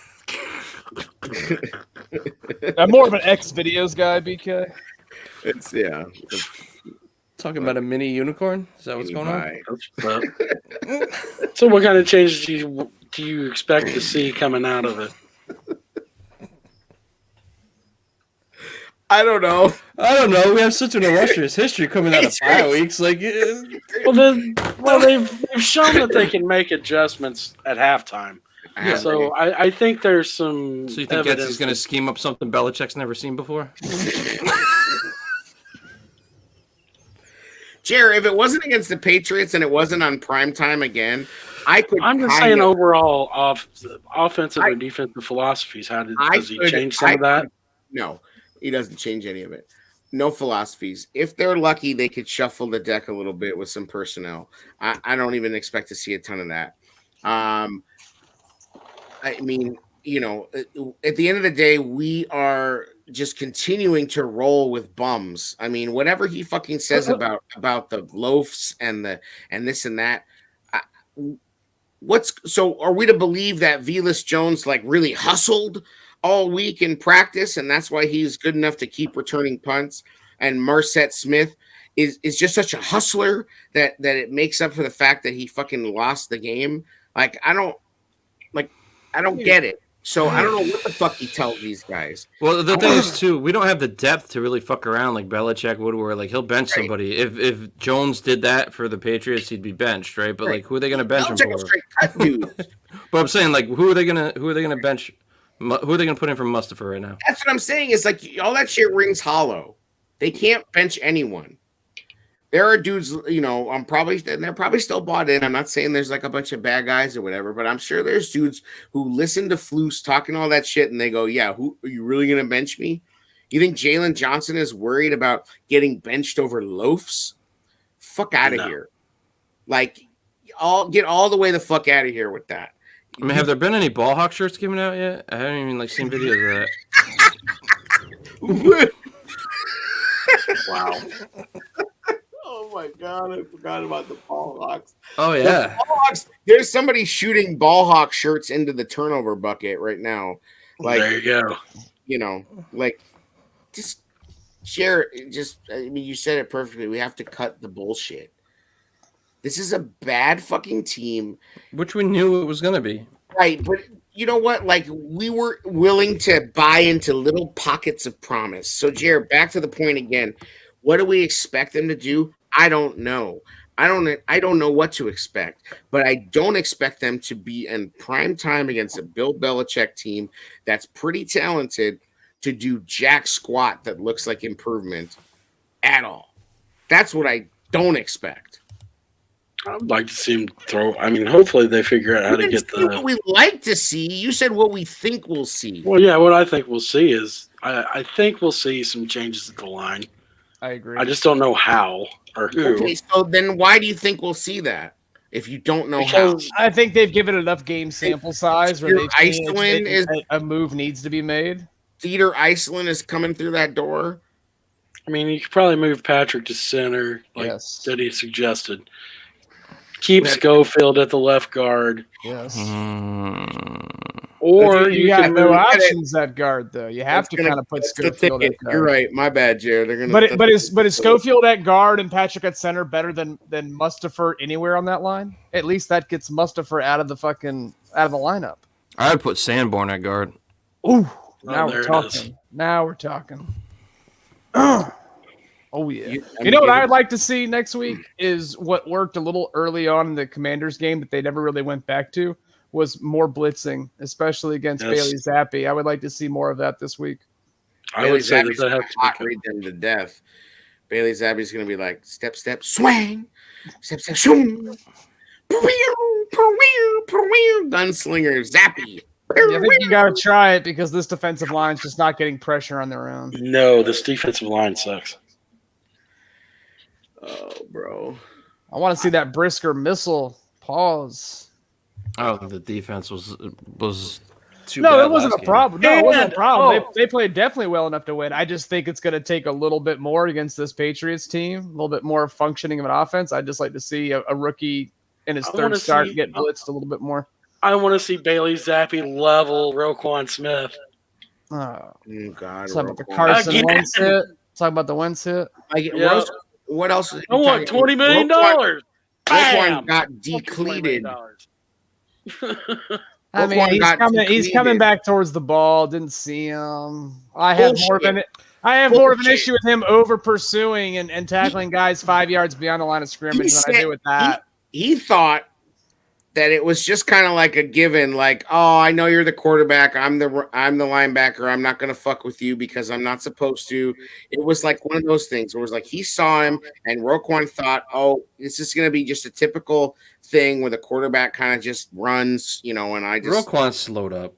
I'm more of an X videos guy, BK. It's talking about a mini unicorn. Is that what's going on? So, what kind of changes do you expect to see coming out of it? I don't know. We have such an illustrious history coming out of 5 weeks. Like, they've shown that they can make adjustments at halftime. Yeah, so I think there's some. So you think Getsy's going to scheme up something Belichick's never seen before? Jerry, if it wasn't against the Patriots and it wasn't on prime time again, I'm just saying overall offensive and defensive philosophies. Does he change some of that? No, he doesn't change any of it. No philosophies. If they're lucky, they could shuffle the deck a little bit with some personnel. I don't even expect to see a ton of that. I mean, at the end of the day, we are just continuing to roll with bums. I mean, whatever he fucking says about the loafs and this and that. So are we to believe that Velus Jones like really hustled all week in practice and that's why he's good enough to keep returning punts, and Marset Smith is just such a hustler that it makes up for the fact that he fucking lost the game? Like, I don't get it. So I don't know what the fuck he tells these guys. Well, the thing is, too, we don't have the depth to really fuck around like Belichick would, where like he'll bench somebody. If Jones did that for the Patriots, he'd be benched, right? But like, who are they going to bench him for? Straight cut dude. But I'm saying, like, who are they going to bench? Who are they going to put in for Mustafa right now? That's what I'm saying. Is like all that shit rings hollow. They can't bench anyone. There are dudes, they're probably still bought in. I'm not saying there's like a bunch of bad guys or whatever, but I'm sure there's dudes who listen to Flus talking all that shit and they go, yeah, who are you really going to bench me? You think Jalen Johnson is worried about getting benched over loafs? Fuck out of here. Like, get all the way the fuck out of here with that. I mean, have there been any ball hawk shirts given out yet? I haven't even seen videos of that. Wow. Oh my god, I forgot about the ball hawks. Oh yeah. There's somebody shooting ball hawk shirts into the turnover bucket right now. Like, there you go. Just share. I mean, you said it perfectly. We have to cut the bullshit. This is a bad fucking team, which we knew it was gonna be. Right, but you know what? Like, we were willing to buy into little pockets of promise. So, Jared, back to the point again. What do we expect them to do? I don't know. I don't know what to expect, but I don't expect them to be in prime time against a Bill Belichick team that's pretty talented to do jack squat that looks like improvement at all. That's what I don't expect. I'd like to see him throw. I mean, hopefully they figure out how to get the. What we like to see. You said what we think we'll see. Well, yeah, what I think we'll see is I think we'll see some changes at the line. I agree. I just don't know how or who. Okay, so then why do you think we'll see that if you don't know because how? I think they've given enough game sample size where Iceland is a move needs to be made. Theater Iceland is coming through that door. I mean, you could probably move Patrick to center, like Eddie suggested. Keep Schofield at the left guard. Yes. Or you got no options at guard, though. You have to kind of put Schofield at guard. You're right. My bad, Jared. They're gonna. But is Schofield at guard and Patrick at center better than Mustafa anywhere on that line? At least that gets Mustafa out of the lineup. I would put Sanborn at guard. Ooh, now we're talking. Now we're talking. Oh, yeah. You know what I'd like to see next week is what worked a little early on in the Commanders game that they never really went back to was more blitzing, especially against Bailey Zappe. I would like to see more of that this week. I would say that has to read them to death. Bailey Zappe's going to be like, step, step, swing, step, step, shoom, gunslinger, Zappe. I think you got to try it because this defensive line's just not getting pressure on their own. No, this defensive line sucks. Oh, bro. I want to see that Brisker missile. Pause. Oh, the defense was too no, bad. It wasn't a problem. No, it wasn't a problem. They played definitely well enough to win. I just think it's going to take a little bit more against this Patriots team, a little bit more functioning of an offense. I'd just like to see a rookie in his third start get blitzed a little bit more. I want to see Bailey Zappe level Roquan Smith. Oh, God. Talk about the Carson Wentz hit. Talk about the Wentz hit. What else? I want $20 million. Roquan got decleated. I mean, he's coming back towards the ball. Didn't see him. I have more of an issue with him over pursuing and tackling guys 5 yards beyond the line of scrimmage than I do with that. He thought that it was just kind of like a given, like, oh, I know you're the quarterback. I'm the linebacker. I'm not going to fuck with you because I'm not supposed to. It was like one of those things where it was like he saw him and Roquan thought, oh, this is going to be just a typical thing where the quarterback kind of just runs, and I just. Roquan slowed up.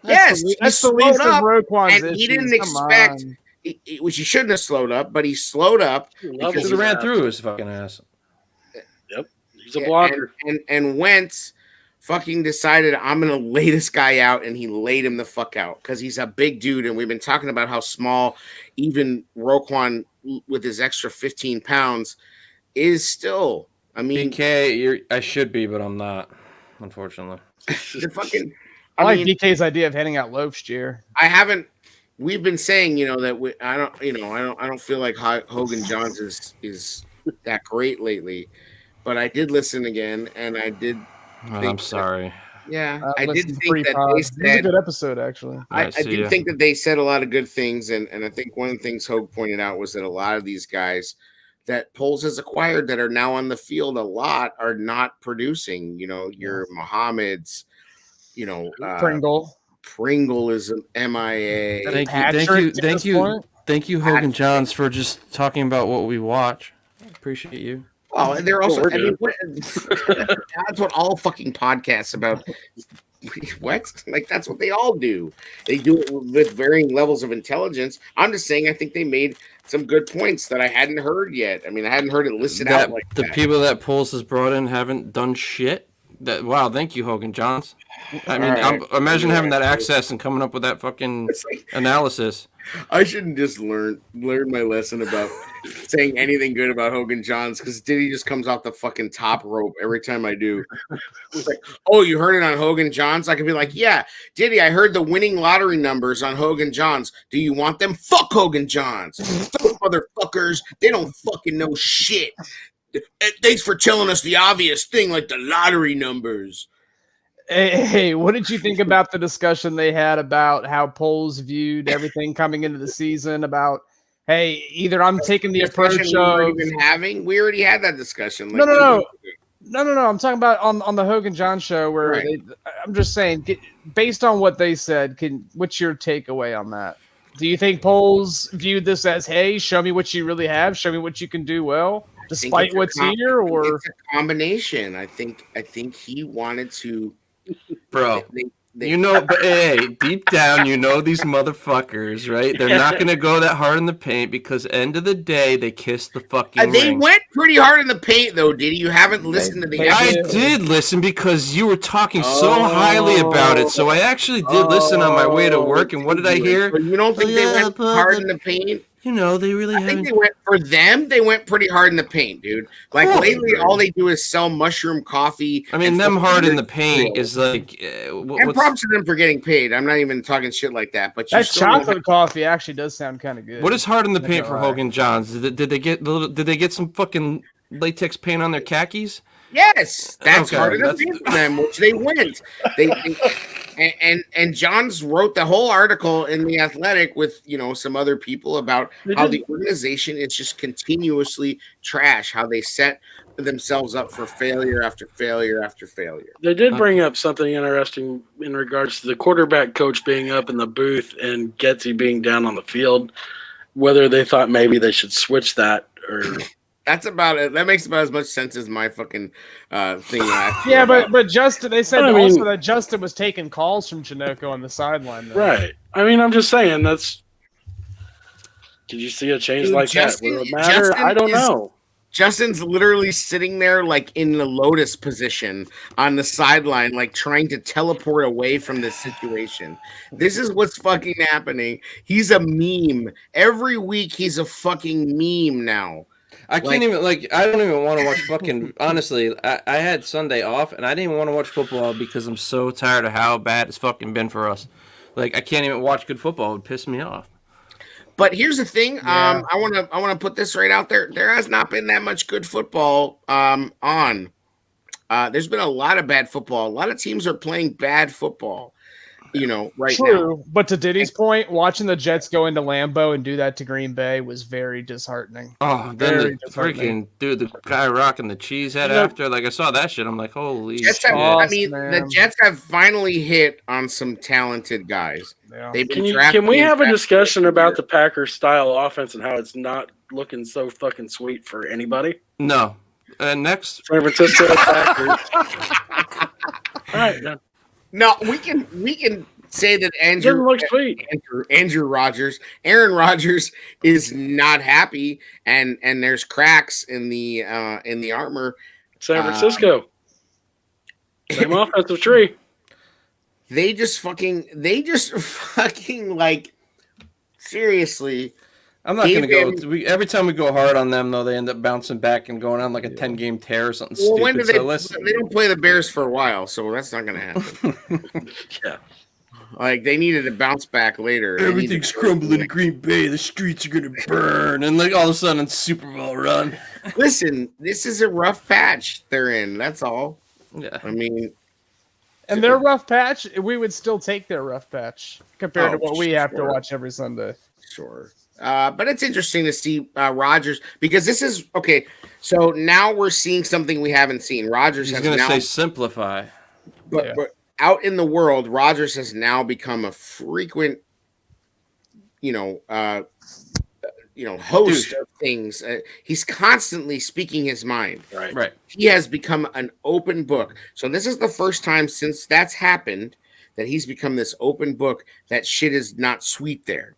Yes, that's the least of Roquan's and he didn't expect, which he shouldn't have slowed up, but he slowed up. Because he ran through his fucking ass. Yep. He's a blocker. And Wentz fucking decided I'm going to lay this guy out, and he laid him the fuck out because he's a big dude, and we've been talking about how small even Roquan with his extra 15 pounds is still. I mean, DK, I should be, but I'm not, unfortunately. I like DK's idea of handing out loafs, Jer. We've been saying, that I don't feel like Hogan Johns is that great lately. But I did listen again, and I did. I'm sorry. I did think that they said it was a good episode, actually. I do think that they said a lot of good things, and I think one of the things Hogue pointed out was that a lot of these guys that Poles has acquired that are now on the field a lot are not producing. Your Muhammad's, Pringle is an MIA. Thank you, Hogan Johns, for just talking about what we watch. I appreciate you. Oh, and they're also. That's what all fucking podcasts about. What? Like, that's what they all do. They do it with varying levels of intelligence. I'm just saying, I think they made some good points that I hadn't heard yet. I mean, I hadn't heard it listed out like the that. people that Poles has brought in haven't done shit. Wow, thank you, Hogan Johns. I mean, imagine having that access and coming up with that fucking analysis. I shouldn't just learn my lesson about saying anything good about Hogan Johns, because Diddy just comes off the fucking top rope every time I do. It's like, oh, you heard it on Hogan Johns? I could be like, yeah, Diddy, I heard the winning lottery numbers on Hogan Johns. Do you want them? Fuck Hogan Johns. Those motherfuckers, they don't fucking know shit. Thanks for telling us the obvious thing, like the lottery numbers. Hey, what did you think about the discussion they had about how Poles viewed everything coming into the season? About, hey, either I'm taking the approach of we already had that discussion. Like no. I'm talking about on the Hogan John show where I'm just saying, based on what they said, what's your takeaway on that? Do you think Poles viewed this as, hey, show me what you really have, show me what you can do well, despite what's here, or it's a combination? I think he wanted to. Bro, you know, but hey, deep down, you know these motherfuckers, right? They're not going to go that hard in the paint because end of the day, they kiss the fucking ring. Went pretty hard in the paint, though, Diddy. You haven't listened to the episode. I did listen because you were talking so highly about it, so I actually did listen on my way to work, and what did I hear? So you don't think they went hard in the paint? You know, they really I think they went pretty hard in the paint, dude. Like, lately, all they do is sell mushroom coffee. I mean, them hard in the paint is like... and props to them for getting paid. I'm not even talking shit like that. But that chocolate coffee actually does sound kind of good. What is hard in the paint for Hogan Johns? Did they get some fucking latex paint on their khakis? Yes, that's hard enough for them, which they went. And Johns wrote the whole article in The Athletic with, you know, some other people about how the organization is just continuously trash, how they set themselves up for failure after failure after failure. They did bring up something interesting in regards to the quarterback coach being up in the booth and Getsy being down on the field, whether they thought maybe they should switch that or... That's about it. That makes about as much sense as my fucking thing. Yeah, but Justin, they said also that Justin was taking calls from Chinoco on the sideline. Though. Right. I mean, I'm just saying that's. Did you see a change like that? Will it matter? I don't know. Justin's literally sitting there like in the lotus position on the sideline, like trying to teleport away from this situation. This is what's fucking happening. He's a meme. Every week he's a fucking meme now. I can't even, I don't even want to watch fucking, honestly, I had Sunday off, and I didn't even want to watch football because I'm so tired of how bad it's fucking been for us. Like, I can't even watch good football. It would piss me off. But here's the thing. I want to put this right out there. There has not been that much good football on. There's been a lot of bad football. A lot of teams are playing bad football. You know, right True, now. But to Diddy's point, watching the Jets go into Lambeau and do that to Green Bay was very disheartening. Oh, then the freaking dude, the guy rocking the cheese head after, like I saw that shit, I'm like, holy shit. The Jets have finally hit on some talented guys. Yeah. They've been can we have a discussion about the Packers style offense and how it's not looking so fucking sweet for anybody? No. Next, San Francisco Packers. All right, then. No, we can say that Andrew Rodgers, Aaron Rodgers is not happy, and there's cracks in the armor. San Francisco, same offensive tree. They just fucking like seriously. I'm not going to go. Every time we go hard on them, though, they end up bouncing back and going on like a 10-game tear or something stupid. When do they don't play the Bears for a while, so that's not going to happen. Yeah. Like, they needed to bounce back later. Everything's crumbling in Green Bay. The streets are going to burn. And, like, all of a sudden, it's Super Bowl run. Listen, this is a rough patch they're in. That's all. Yeah. I mean... And their rough patch, we would still take their rough patch compared to what we have to watch every Sunday. Sure. But it's interesting to see Rodgers, because this is okay. So now we're seeing something we haven't seen. Rodgers He's going to say simplify. But out in the world, Rodgers has now become a frequent, host of things. He's constantly speaking his mind. Right. He has become an open book. So this is the first time since that's happened that he's become this open book. That shit is not sweet there.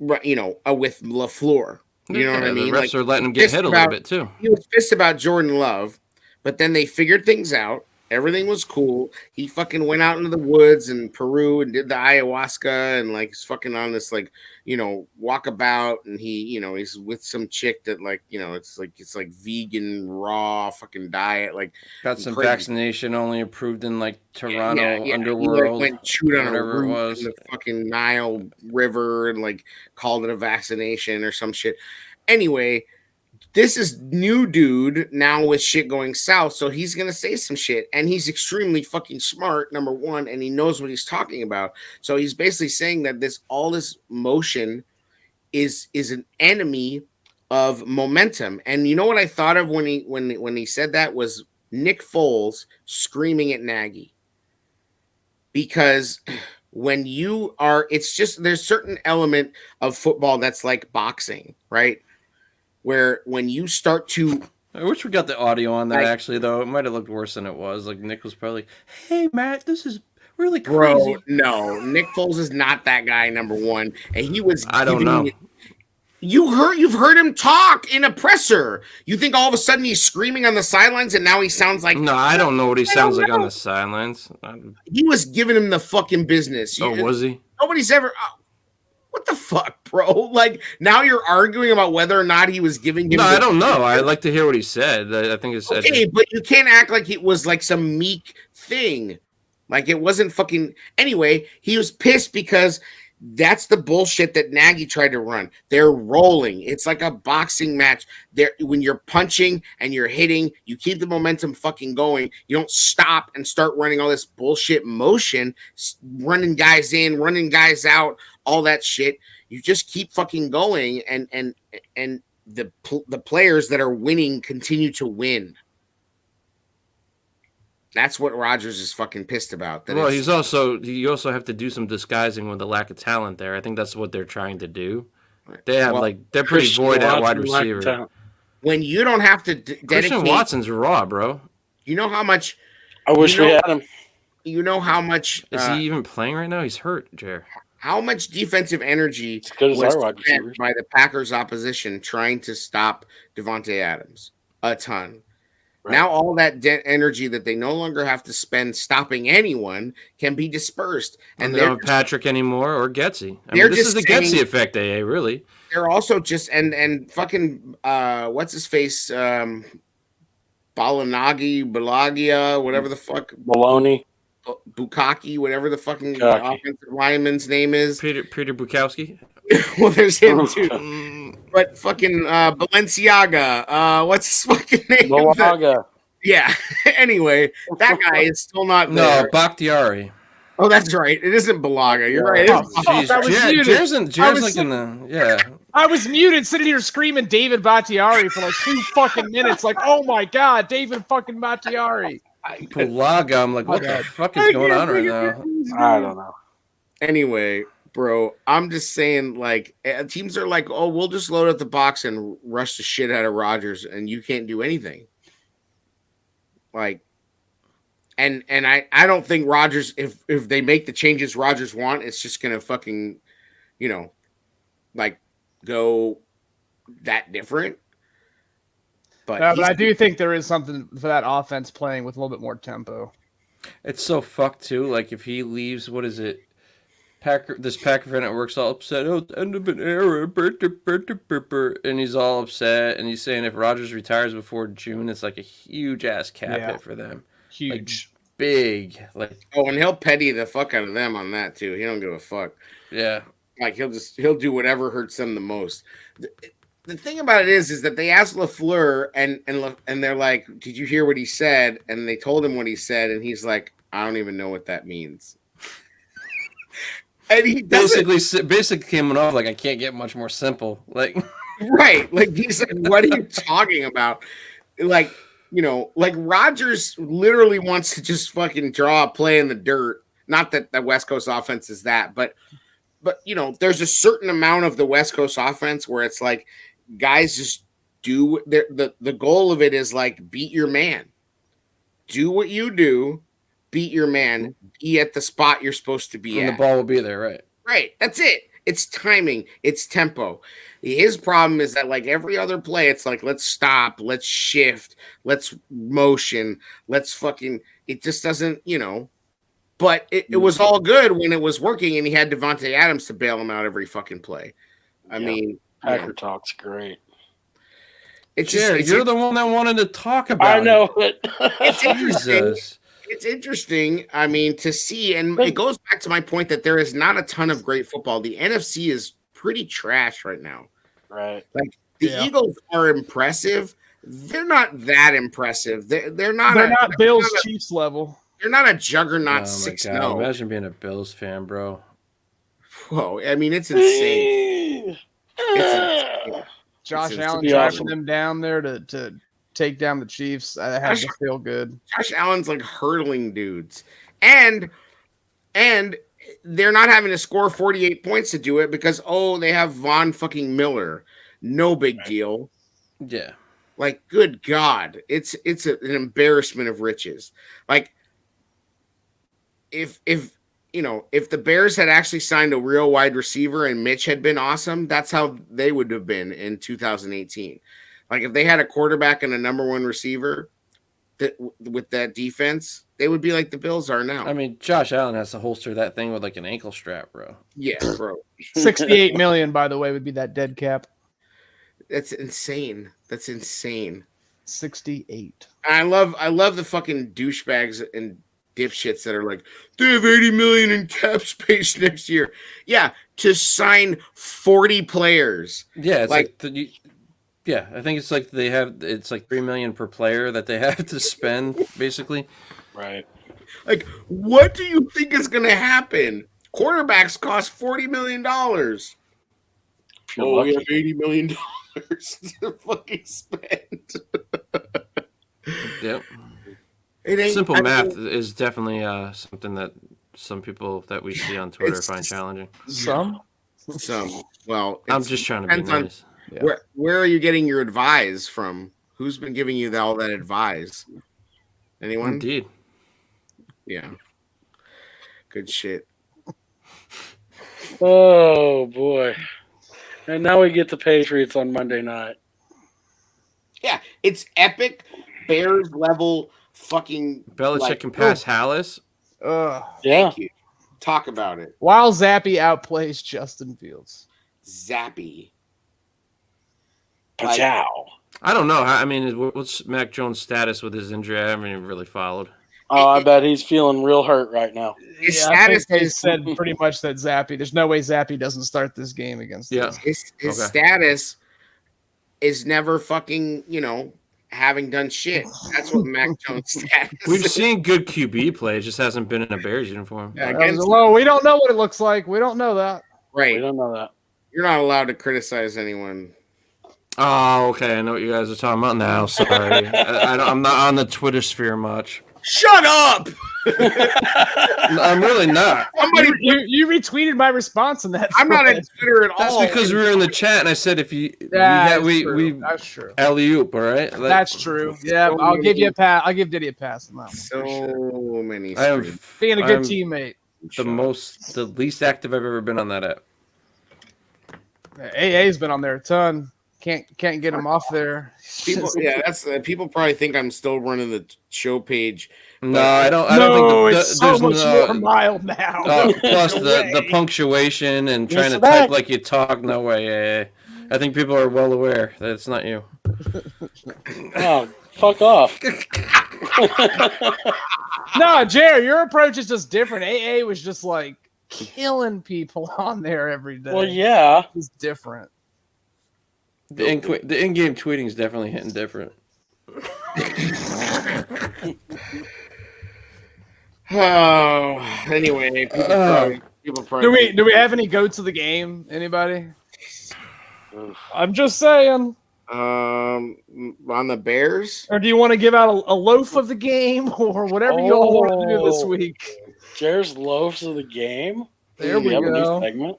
Right, with LaFleur. You know what I mean? The refs are letting him get hit a little bit too. He was pissed about Jordan Love, but then they figured things out. Everything was cool. He fucking went out into the woods in Peru and did the ayahuasca and he's fucking on this walkabout, and he's with some chick that it's like vegan raw fucking diet, got some crazy. Vaccination only approved in Toronto underworld. He went chewed on a root in the fucking Nile River and called it a vaccination or some shit. Anyway, this is new dude now with shit going south, so he's gonna say some shit, and he's extremely fucking smart, number one, and he knows what he's talking about. So he's basically saying that all this motion is an enemy of momentum. And you know what I thought of when he said that was Nick Foles screaming at Nagy, because when you are, there's certain element of football that's like boxing, right? Where when you start to, I wish we got the audio on that actually, though. It might have looked worse than it was. Nick was probably, "Hey Matt, this is really crazy." Bro, no, Nick Foles is not that guy. Number one, and he was. I don't know. You've heard him talk in a presser. You think all of a sudden he's screaming on the sidelines, and now he sounds like? No, I don't know what he sounds like on the sidelines. He was giving him the fucking business. Oh, was he? Nobody's ever. What the fuck, bro? Now you're arguing about whether or not he was giving him. No, I don't know. I'd like to hear what he said. I think it's okay, but you can't act like it was some meek thing. It wasn't fucking. Anyway, he was pissed because that's the bullshit that Nagy tried to run. They're rolling. It's like a boxing match. When you're punching and you're hitting, you keep the momentum fucking going. You don't stop and start running all this bullshit motion, running guys in, running guys out, all that shit. You just keep fucking going, and the players that are winning continue to win. That's what Rodgers is fucking pissed about. Well, you also have to do some disguising with the lack of talent there. I think that's what they're trying to do. They have they're pretty void at wide receiver. When you don't have to dedicate, Christian Watson's raw, bro. You know how much? I wish we had him. You know how much? Is he even playing right now? He's hurt, Jer. How much defensive energy was spent by the Packers opposition trying to stop Devontae Adams? A ton. Right. Now all that energy that they no longer have to spend stopping anyone can be dispersed. And they don't have Patrick anymore or Getsy. This is the Getsy effect, AA, really. They're also just and fucking what's his face? Balagia, whatever the fuck. Baloney. Bukaki, whatever the fucking offensive lineman's name is. Peter Bukowski. Well, there's him too. But fucking Balenciaga. What's his fucking name? Balaga. Yeah. Anyway, that guy is still not there. No, Bakhtiari. Oh, that's right. It isn't Balaga. You're right. I was muted, sitting here screaming David Bakhtiari for 2 fucking minutes. Oh my god, David fucking Bakhtiari. Balaga. I'm what the fuck is going on right now? I don't know. Anyway, bro, I'm just saying, teams are oh, we'll just load up the box and rush the shit out of Rodgers, and you can't do anything. And I don't think Rodgers, if they make the changes Rodgers want, it's just gonna fucking, go that different. But I do think there is something for that offense playing with a little bit more tempo. It's so fucked too. If he leaves, what is it? This Packer fan at work's all upset. Oh, it's end of an era. And he's all upset. And he's saying if Rodgers retires before June, it's a huge ass cap hit for them. Huge. Big. And he'll petty the fuck out of them on that too. He don't give a fuck. Yeah. He'll do whatever hurts them the most. The thing about it is that they asked LaFleur and they're like, "Did you hear what he said?" And they told him what he said, and he's like, "I don't even know what that means." And he basically came off I can't get much more simple. Right. He's like, "What are you talking about?" Rodgers literally wants to just fucking draw a play in the dirt. Not that the West Coast offense is that, but there's a certain amount of the West Coast offense where it's like guys just do the goal of it is like beat your man. Do what you do, beat your man, be at the spot you're supposed to be and at. the ball will be there, right? Right. That's it. It's timing. It's tempo. His problem is that like every other play, it's like, let's stop, let's shift, let's motion, let's fucking, it just doesn't, but it was all good when it was working and he had Devontae Adams to bail him out every fucking play. I mean, Packer talk's great. It's Jared, you're the one that wanted to talk about I know it. It's interesting. Jesus. It's interesting, I mean, to see, and it goes back to my point that there is not a ton of great football. The NFC is pretty trash right now. Right. Like the Eagles are impressive. They're not that impressive. They're not Bills Chiefs level. They're not a juggernaut. Oh 6-0. Imagine being a Bills fan, bro. Whoa, I mean, it's insane. It's insane. Josh It's Allen be driving awesome. them down there to take down the Chiefs. I had to feel good. Josh Allen's like hurdling dudes, and they're not having to score 48 points to do it because they have Von fucking Miller. No big deal. Yeah. Like, good God, it's an embarrassment of riches. Like, if the Bears had actually signed a real wide receiver and Mitch had been awesome, that's how they would have been in 2018. Like, if they had a quarterback and a number one receiver with that defense, they would be like the Bills are now. I mean, Josh Allen has to holster that thing with like an ankle strap, bro. Yeah, bro. 68 million, by the way, would be that dead cap. That's insane. 68. I love the fucking douchebags and dipshits that are like, they have 80 million in cap space next year. Yeah, to sign 40 players. Yeah, it's like I think it's like it's like $3 million per player that they have to spend, basically. Right. Like, what do you think is going to happen? Quarterbacks cost $40 million. We have $80 million to fucking spend. Yep. Simple math is definitely something that some people that we see on Twitter find challenging. Some. Well, I'm just trying to be nice. Yeah. Where are you getting your advice from? Who's been giving you all that advice? Anyone? Indeed. Yeah. Good shit. Oh boy. And now we get the Patriots on Monday night. Yeah, it's epic Bears level fucking Belichick can pass Hallis. Yeah. Thank you. Talk about it. While Zappe outplays Justin Fields. Zappe. Pachow. I don't know. I mean, what's Mac Jones' status with his injury? I haven't even really followed. Oh, I bet he's feeling real hurt right now. His I status think said pretty much that Zappe. There's no way Zappe doesn't start this game against. Yeah. His status is never fucking, having done shit. That's what Mac Jones' status. We've seen good QB play. It just hasn't been in a Bears uniform. Yeah, well, we don't know what it looks like. We don't know that. Right. We don't know that. You're not allowed to criticize anyone. Oh, okay. I know what you guys are talking about now. Sorry. I'm not on the Twitter sphere much. Shut up! I'm really not. You retweeted my response in that. I'm not on Twitter at That's all. because we were in the chat and I said if you that's true. alley-oop, all right? That's true. Yeah, I'll give you a pass. I'll give Diddy a pass on that one. So many. Being a good teammate. The least active I've ever been on that app. AA's been on there a ton. Can't get him off there. People probably think I'm still running the show page. No, I don't think it's so much more mild now. Plus the punctuation and trying to type like you talk. No way. I think people are well aware that it's not you. Oh, fuck off. No, Jerry, your approach is just different. AA was just like killing people on there every day. Well, yeah. It's different. The in-game tweeting is definitely hitting different. Anyway, people probably. Do we have any goats of the game? Anybody? I'm just saying. On the Bears, or do you want to give out a loaf of the game or whatever you all want to do this week? Jared's loaves of the game. There we go. A new segment.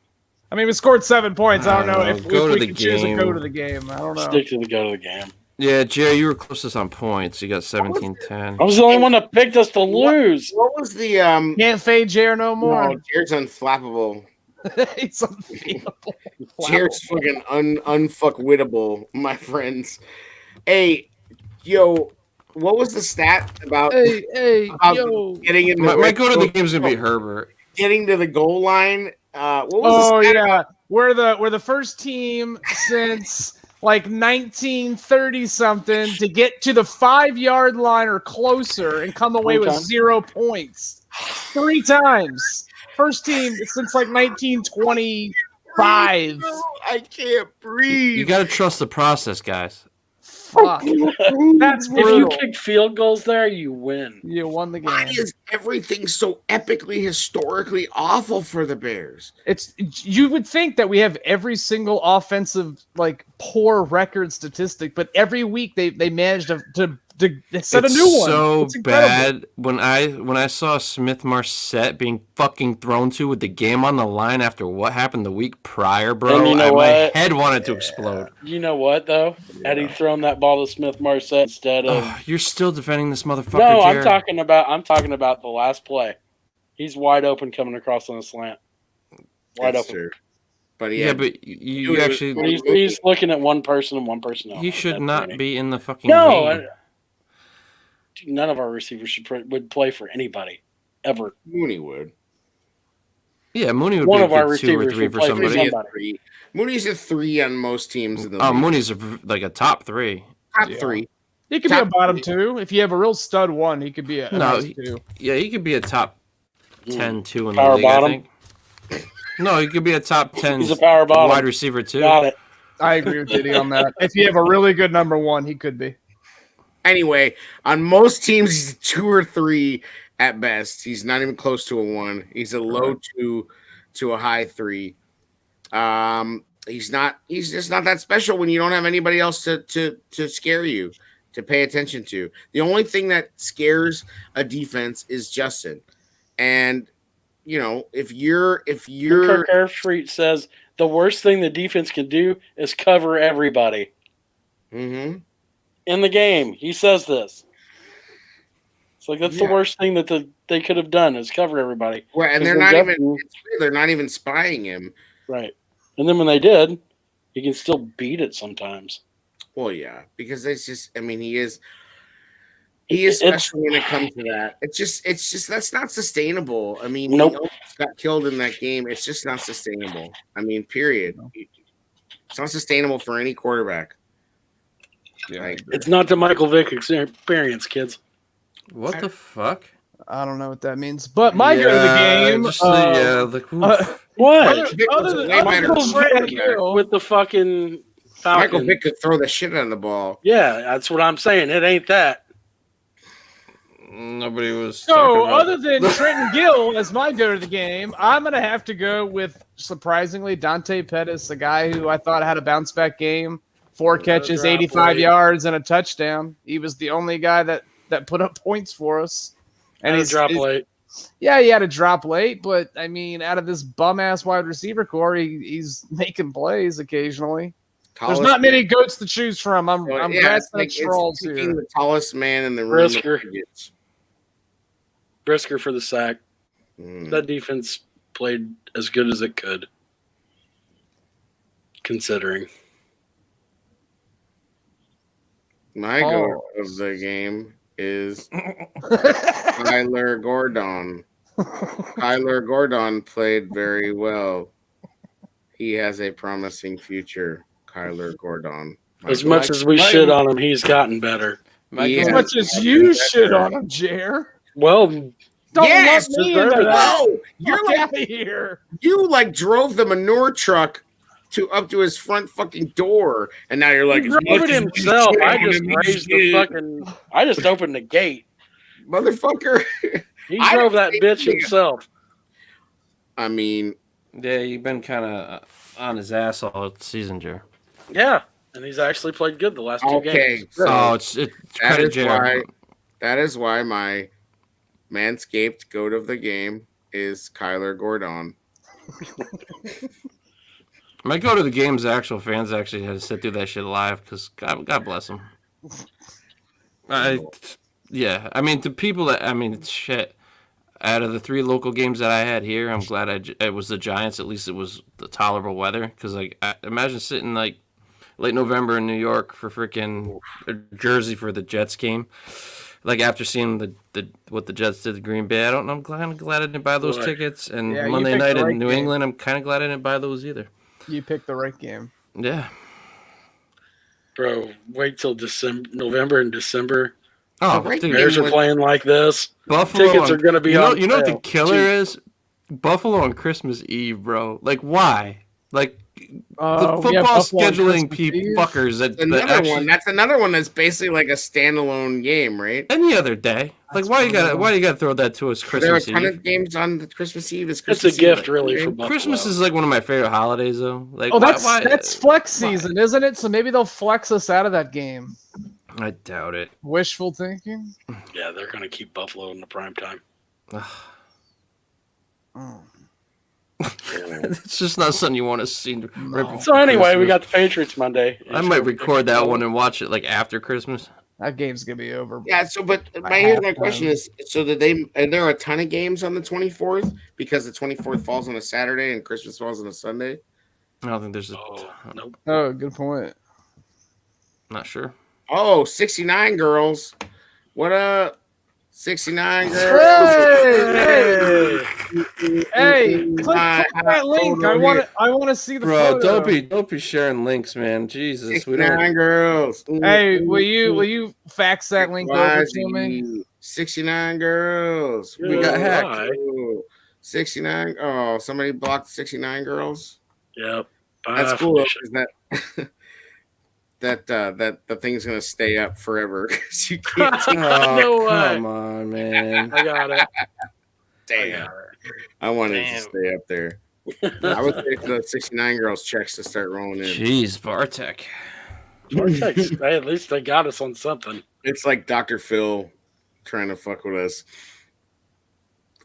I mean, we scored 7 points. I don't know if we can choose a go to the game. I don't know. Stick to the go to the game. Yeah, Jerry, you were closest on points. You got 17-10. I was the only one that picked us to lose. What was the Can't fade Jer no more. No, Jared's unflappable. It's unbeatable. Jared's fucking unfuckwittable, my friends. Hey, yo, what was the stat about? Yo. Getting in My go to the game is gonna be Herbert. Getting to the goal line. What was the stat? Yeah, we're the first team since like 1930 something to get to the 5-yard line or closer and come away with 0 points 3 times. First team since like 1925. I can't breathe. You got to trust the process, guys. Fuck. That's brutal. If you kick field goals there, you win. You won the game. Why is everything so epically, historically awful for the Bears? You would think that we have every single offensive like poor record statistic, but every week they manage to set a new one. So bad. When I saw Smith Marset being fucking thrown to with the game on the line after what happened the week prior, bro, my head wanted to explode. You know what though? Had he thrown that ball to Smith Marset instead of you're still defending this motherfucker. No, Jared. I'm talking about the last play. He's wide open coming across on a slant. Wide open. True. But but you actually he's looking at one person and one person else. He should not be in the fucking game. None of our receivers would play for anybody ever. Mooney would. Yeah, Mooney would one be of our 2 or receivers 3 for somebody. Mooney's a 3 on most teams in the league. Mooney's like a top 3. Top 3. He could be a bottom 2. If you have a real stud 1, he could be a nice 2. Yeah, he could be a top 10 2 in the power league, bottom. I think. No, he could be a top 10 He's a power bottom. wide receiver 2. Got it. I agree with Diddy on that. If you have a really good number 1, he could be. Anyway, on most teams, he's 2 or 3 at best. He's not even close to a 1. He's a low 2 to a high 3. He's just not that special when you don't have anybody else to scare you, to pay attention to. The only thing that scares a defense is Justin. And if you're Kirk Herbstreit says the worst thing the defense can do is cover everybody. Mm-hmm. In the game, he says this. It's like that's the worst thing that they could have done is cover everybody. Well, and they're not even spying him. Right. And then when they did, he can still beat it sometimes. Well, yeah, because it's just he is special when it comes to that. It's just that's not sustainable. He almost got killed in that game. It's just not sustainable. Period. It's not sustainable for any quarterback. Yeah, it's not the Michael Vick experience, kids. What the fuck? I don't know what that means. But my go to the game. What? Other with the fucking Falcon. Michael Vick could throw the shit out of the ball. Yeah, that's what I'm saying. It ain't that. Nobody was. So, other than Trenton Gill as my go to the game, I'm going to have to go with, surprisingly, Dante Pettis, a guy who I thought had a bounce back game. 4 catches, 85 yards, and a touchdown. He was the only guy that put up points for us. And he's dropped late. Yeah, he had a drop late, but out of this bum-ass wide receiver core, he's making plays occasionally. There's not many goats to choose from. I'm grasping at straws here. The tallest man in the room. Brisker for the sack. That defense played as good as it could, considering. My goal of the game is Kyler Gordon. Kyler Gordon played very well. He has a promising future, Kyler Gordon. As much as we shit on him, he's gotten better. As much as you shit on him, Jer. Well, don't let me into that. No, you're out of here. You drove the manure truck up to his front fucking door, and now you're like, he drove it himself. I just opened the gate, motherfucker. He drove that bitch himself. Yeah, you've been kind of on his ass all season, Jer. Yeah, and he's actually played good the last 2 games. So it's credit Jer. That is why my Manscaped goat of the game is Kyler Gordon. Might go to the games. The actual fans actually had to sit through that shit live because God bless them. Yeah. I mean, to people that shit. Out of the 3 local games that I had here, I'm glad it was the Giants. At least it was the tolerable weather. Because I imagine sitting like late November in New York for freaking Jersey for the Jets game. Like after seeing what the Jets did to Green Bay, I don't know. I'm glad I didn't buy those tickets. And Monday night in New England, I'm kind of glad I didn't buy those either. You picked the right game. Yeah. Bro, wait till November and December. Oh, the Bears are playing like this. Buffalo tickets are going to be on. You know what the killer is? Buffalo on Christmas Eve, bro. Like, why? Like, the football scheduling fuckers. That's another one that's basically like a standalone game, right? Any other day. Like, why you gotta throw that to us Christmas Eve? There are a ton of games on the Christmas Eve. It's a gift, really, for Buffalo. Christmas is like one of my favorite holidays, though. Like, that's flex season, isn't it? So maybe they'll flex us out of that game. I doubt it. Wishful thinking? Yeah, they're going to keep Buffalo in the prime time. It's just not something you want to see. No. So anyway, we got the Patriots Monday. I might record that one and watch it like after Christmas. That game's going to be over. Yeah, so here's my question is, so are there a ton of games on the 24th? Because the 24th falls on a Saturday and Christmas falls on a Sunday? I don't think there's nope. Oh, good point. Not sure. Oh, 69 girls. What up? 69 girls. Hey, click that link. I want to see the photo. Don't be sharing links, man. Jesus. 69 girls. Hey, will you fax that link over to me? 69 girls. We got hacked. 69. Oh, somebody blocked 69 girls? Yep. That's cool. That the thing's gonna stay up forever because you can't take it. Come on, man. I got it. Damn. I wanted it to stay up there. I was waiting for the 69 girls checks to start rolling in. Jeez, Bartek. Hey, at least they got us on something. It's like Dr. Phil trying to fuck with us.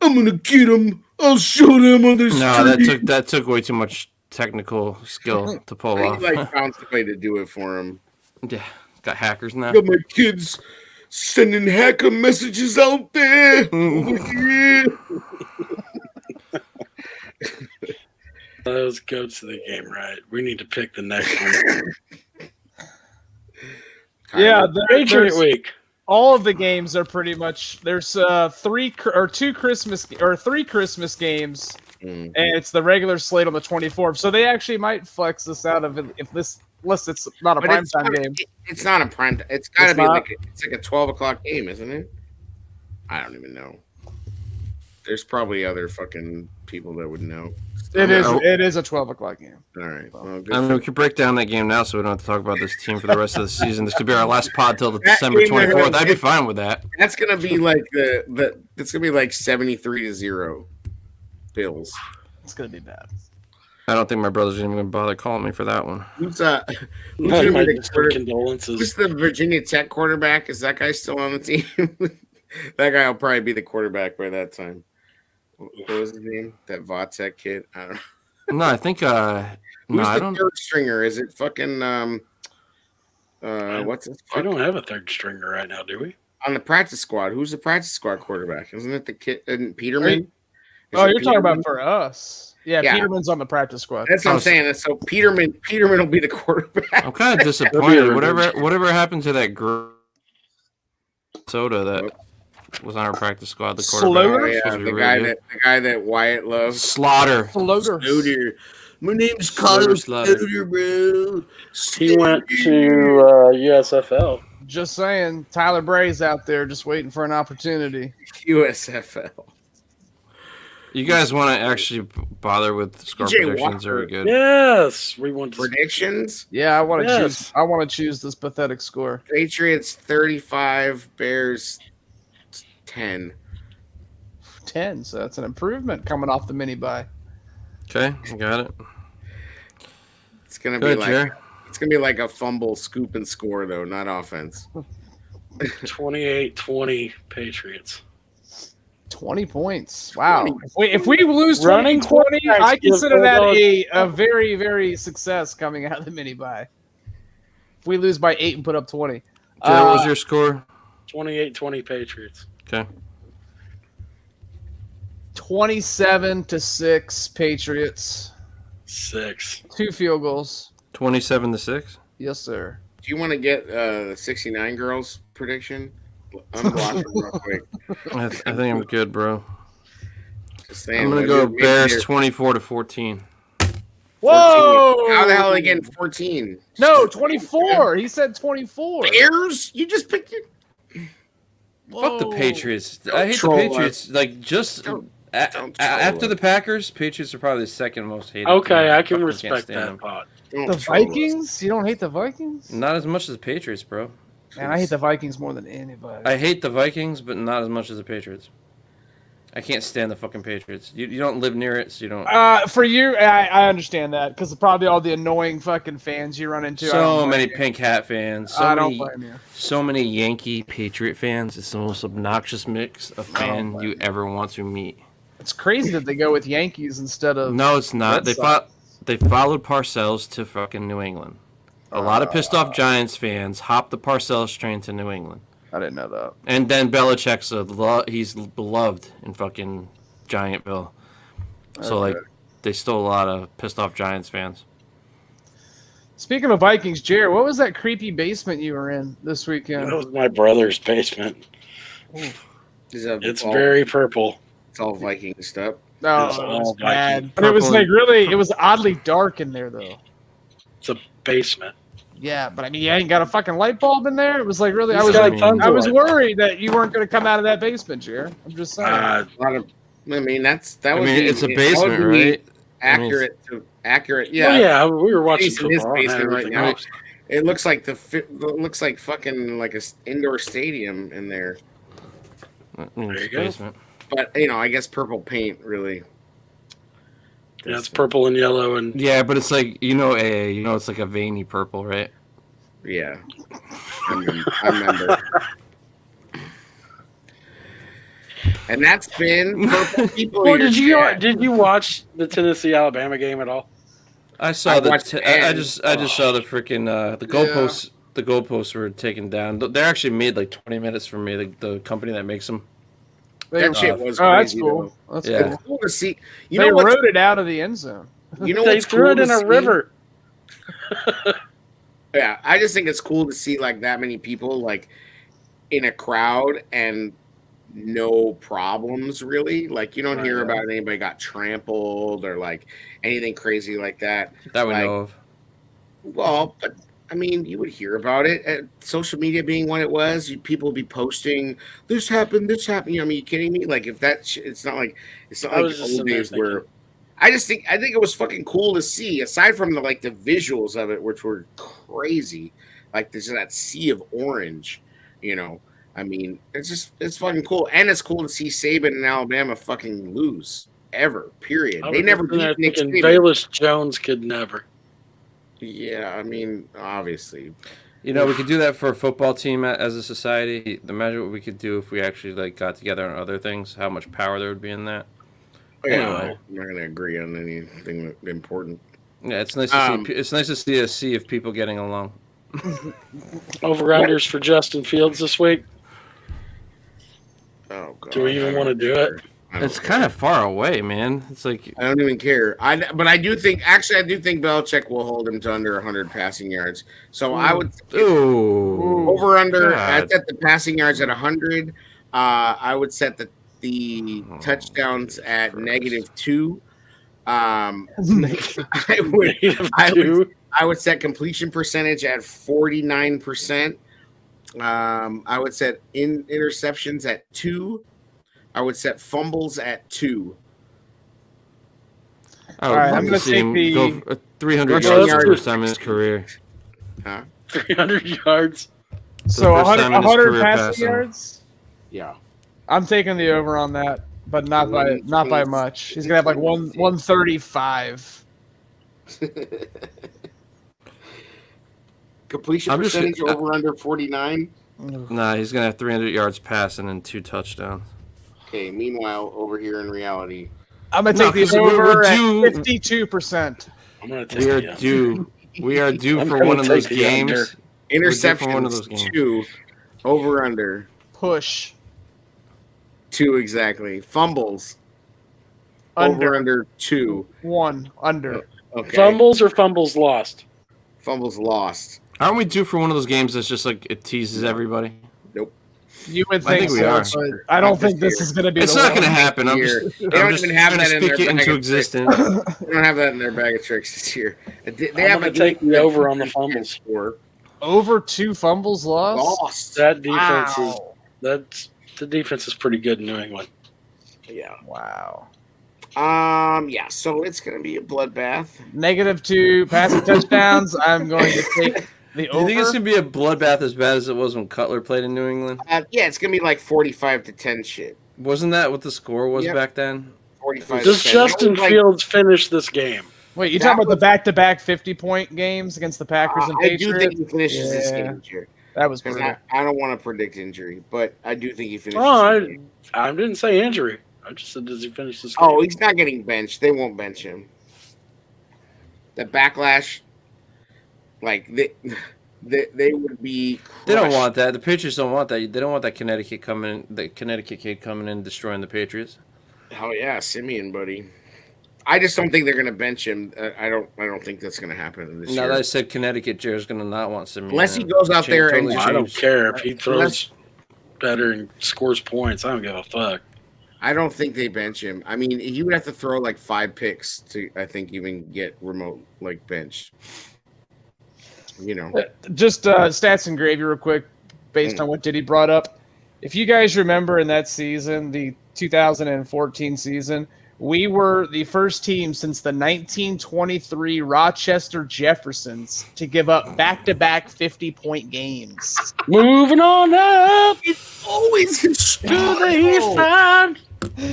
I'm gonna get them. I'll show them on this. No, that took way too much technical skill to pull off. He found a way to do it for him. Yeah, got hackers now. Got my kids sending hacker messages out there. Let's go to the game, right? We need to pick the next one. Yeah, Patriot Week. All of the games are pretty much there's 3 Christmas games. Mm-hmm. And it's the regular slate on the 24th. So they actually might flex this out of if this unless it's not a primetime game. It's not a prime. It's got to be like a 12 o'clock game, isn't it? I don't even know. There's probably other fucking people that would know. It is a 12 o'clock game. All right. Well, we could break down that game now, so we don't have to talk about this team for the rest of the season. This could be our last pod till December 24th. I'd be fine with that. That's gonna be like it's gonna be like 73-0. Bills. It's gonna be bad. I don't think my brother's even gonna bother calling me for that one. Who's the Virginia Tech quarterback? Is that guy still on the team? That guy will probably be the quarterback by that time. What was his name? That Vatek kid? I don't know. No, I think who's the third stringer? Is it fucking what's his we don't have a third stringer right now, do we? On the practice squad. Who's the practice squad quarterback? Isn't it the kid Peterman? You're talking about for us. Yeah, Peterman's on the practice squad. That's what I'm saying. So Peterman will be the quarterback. I'm kind of disappointed. Whatever happened to that soda that was on our practice squad? The quarterback. The guy that Wyatt loves. Slaughter. My name's Carlos Slaughter, bro. He went to USFL. Just saying, Tyler Bray's out there just waiting for an opportunity. USFL. You guys want to actually bother with score predictions? Are we good? Yes, we want predictions. Yeah, I want to choose. I want to choose this pathetic score. Patriots 35, Bears 10. 10. So that's an improvement coming off the mini bye. Okay, I got it. It's gonna be like a fumble, scoop, and score though, not offense. 28-20 Patriots. 20 points. Wow. If we lose 20, Running 20, I consider that quarterbacks a very, very success coming out of the mini bye. If we lose by 8 and put up 20. Joe, what was your score? 28-20 Patriots. Okay. 27-6 Patriots. 6. 2 field goals. 27-6. Yes, sir. Do you want to get the 69 girls prediction? Unblock them real quick. I think I'm good, bro. Just saying, I'm gonna go Bears 24-14. Whoa! How the hell are they getting 14? No, 24. He said 24. Bears? You just picked it. Fuck the Patriots. I hate the troll Patriots. Like just Don't after the Packers, Patriots are probably the second most hated. Okay, team. I can Fucking respect can't stand that them. pot. The Vikings? You don't hate the Vikings? Not as much as the Patriots, bro. Man, I hate the Vikings more than anybody. I hate the Vikings, but not as much as the Patriots. I can't stand the fucking Patriots. You don't live near it, so you don't. For you, I understand that because probably all the annoying fucking fans you run into. So many Pink Hat fans. I don't blame you. So many Yankee Patriot fans. It's the most obnoxious mix of fan you ever want to meet. It's crazy that they go with Yankees instead of. No, it's not. Red They followed Parcells to fucking New England. A lot of pissed off Giants fans hopped the Parcells train to New England. I didn't know that. And then Belichick's he's beloved in fucking Giantville. So like they stole a lot of pissed off Giants fans. Speaking of Vikings, Jared, what was that creepy basement you were in this weekend? That was my brother's basement. It's very purple. It's all Viking stuff. No, It's it all was bad. Viking. But it was Purple like really, it was oddly dark in there though. It's a basement. Yeah, but I mean, you ain't got a fucking light bulb in there. It was like really, I He's was got like, tons I of was light worried that you weren't going to come out of that basement, Jared. I'm just saying. A lot of, I mean, that I would mean, be, it's a that basement, would be right? Accurate to accurate. Yeah, Well, yeah, we were watching He's in his football. and basement right everything now. else. It looks like it looks like fucking like a indoor stadium in there. I mean, it's There a you go. basement. But I guess purple paint really. Yeah, it's purple and yellow and Yeah, but it's like it's like a veiny purple, right? Yeah, I remember. And that's been purple people. Well, here, did you watch the Tennessee Alabama game at all? I saw I the. watched I just saw the freaking the goalposts. The goalposts were taken down. They're actually made like 20 minutes from me. The company that makes them. That shit was Oh, that's crazy. cool. That's Yeah. cool. It's cool to see. You They know what's, wrote it out of the end zone. you know They what's threw cool it in to a see? river. Yeah, I just think it's cool to see like that many people like in a crowd and no problems really. Like you don't hear about anybody got trampled or like anything crazy like that. That we Like, know of. Well, but I mean, you would hear about it. Social media being what it was, people would be posting this happened. I mean, are you kidding me? Like if it's not like I was just old days where. I think it was fucking cool to see. Aside from the visuals of it, which were crazy, like there's that sea of orange. I mean, it's fucking cool, and it's cool to see Saban and Alabama fucking lose ever. Period. They never beat Nick Saban. Bayless Jones could never. Yeah, I mean, obviously. We could do that for a football team as a society. Imagine what we could do if we actually got together on other things. How much power there would be in that. Anyway, I'm not going to agree on anything important. Yeah, it's nice to see. It's nice to see a sea of people getting along. Over-unders for Justin Fields this week. Oh God! Do we even want to do it? It's kind of far away, man. It's like I don't even care. But I do think Belichick will hold him to under 100 passing yards. So I would over under. I set the passing yards at 100. I would set the touchdowns at -2. I would set completion percentage at 49%. I would set interceptions at 2. I would set fumbles at 2. All right, I'm going to see him go for 300 yards for the first time in his career. Huh? 300 yards. So 100 passing yards? Yeah. I'm taking the over on that, but not by much. He's gonna have like 135. Completion percentage over under 49. Nah, he's gonna have 300 yards passing and 2 touchdowns. Okay. Meanwhile, over here in reality, I'm gonna take the over at 52%. I'm gonna take the under. Due. We are due I'm for gonna one of those take the under. games. interceptions one of those games. 2, over under Push 2 exactly. Fumbles over under 2. 1 under. Okay. Fumbles or fumbles lost? Fumbles lost. Aren't we due for one of those games that's just like it teases everybody? Nope. You would I think think we so, are. but I don't think this is going to be. It's the not one. going to happen. I'm Year. just, They don't I'm just even have trying to that in speak their it into bag of existence. They don't have that in their bag of tricks this year. They I'm have gonna take the over on the fumbles. score. Over 2 fumbles lost. That defense Wow. the defense is pretty good in New England. Yeah. Wow. Yeah. So it's gonna be a bloodbath. -2 passing touchdowns. I'm going to take the Do you think it's over. going to be a bloodbath as bad as it was when Cutler played in New England? Yeah, it's gonna be like 45-10 shit. Wasn't that what the score was Yep. back then? 45. Does Justin Fields finish this game? Wait, you That talking about the was- back-to-back 50-point games against the Packers and I Patriots? do think he finishes this Yeah. game, Jerry. That was Because brutal. I don't want to predict injury, but I do think he finishes. Oh, the game. I didn't say injury. I just said, does he finish this game? Oh, he's not getting benched. They won't bench him. The backlash, like they would be. They don't crushed. want that. The Patriots don't want that. They don't want that Connecticut kid coming in and destroying the Patriots. Oh yeah, Simeon, buddy. I just don't think they're going to bench him. I don't think that's going to happen this Now year. that I said Connecticut, Jared's going to not want Simeon. Unless he goes out there and- I don't changed. care if he throws better and scores points. I don't give a fuck. I don't think they bench him. I mean, he would have to throw like 5 picks to, I think, even get remote like benched. You know, Just stats and gravy real quick based on what Diddy brought up. If you guys remember in that season, the 2014 season, we were the first team since the 1923 Rochester Jeffersons to give up back-to-back 50-point games. Moving on up always to the east side.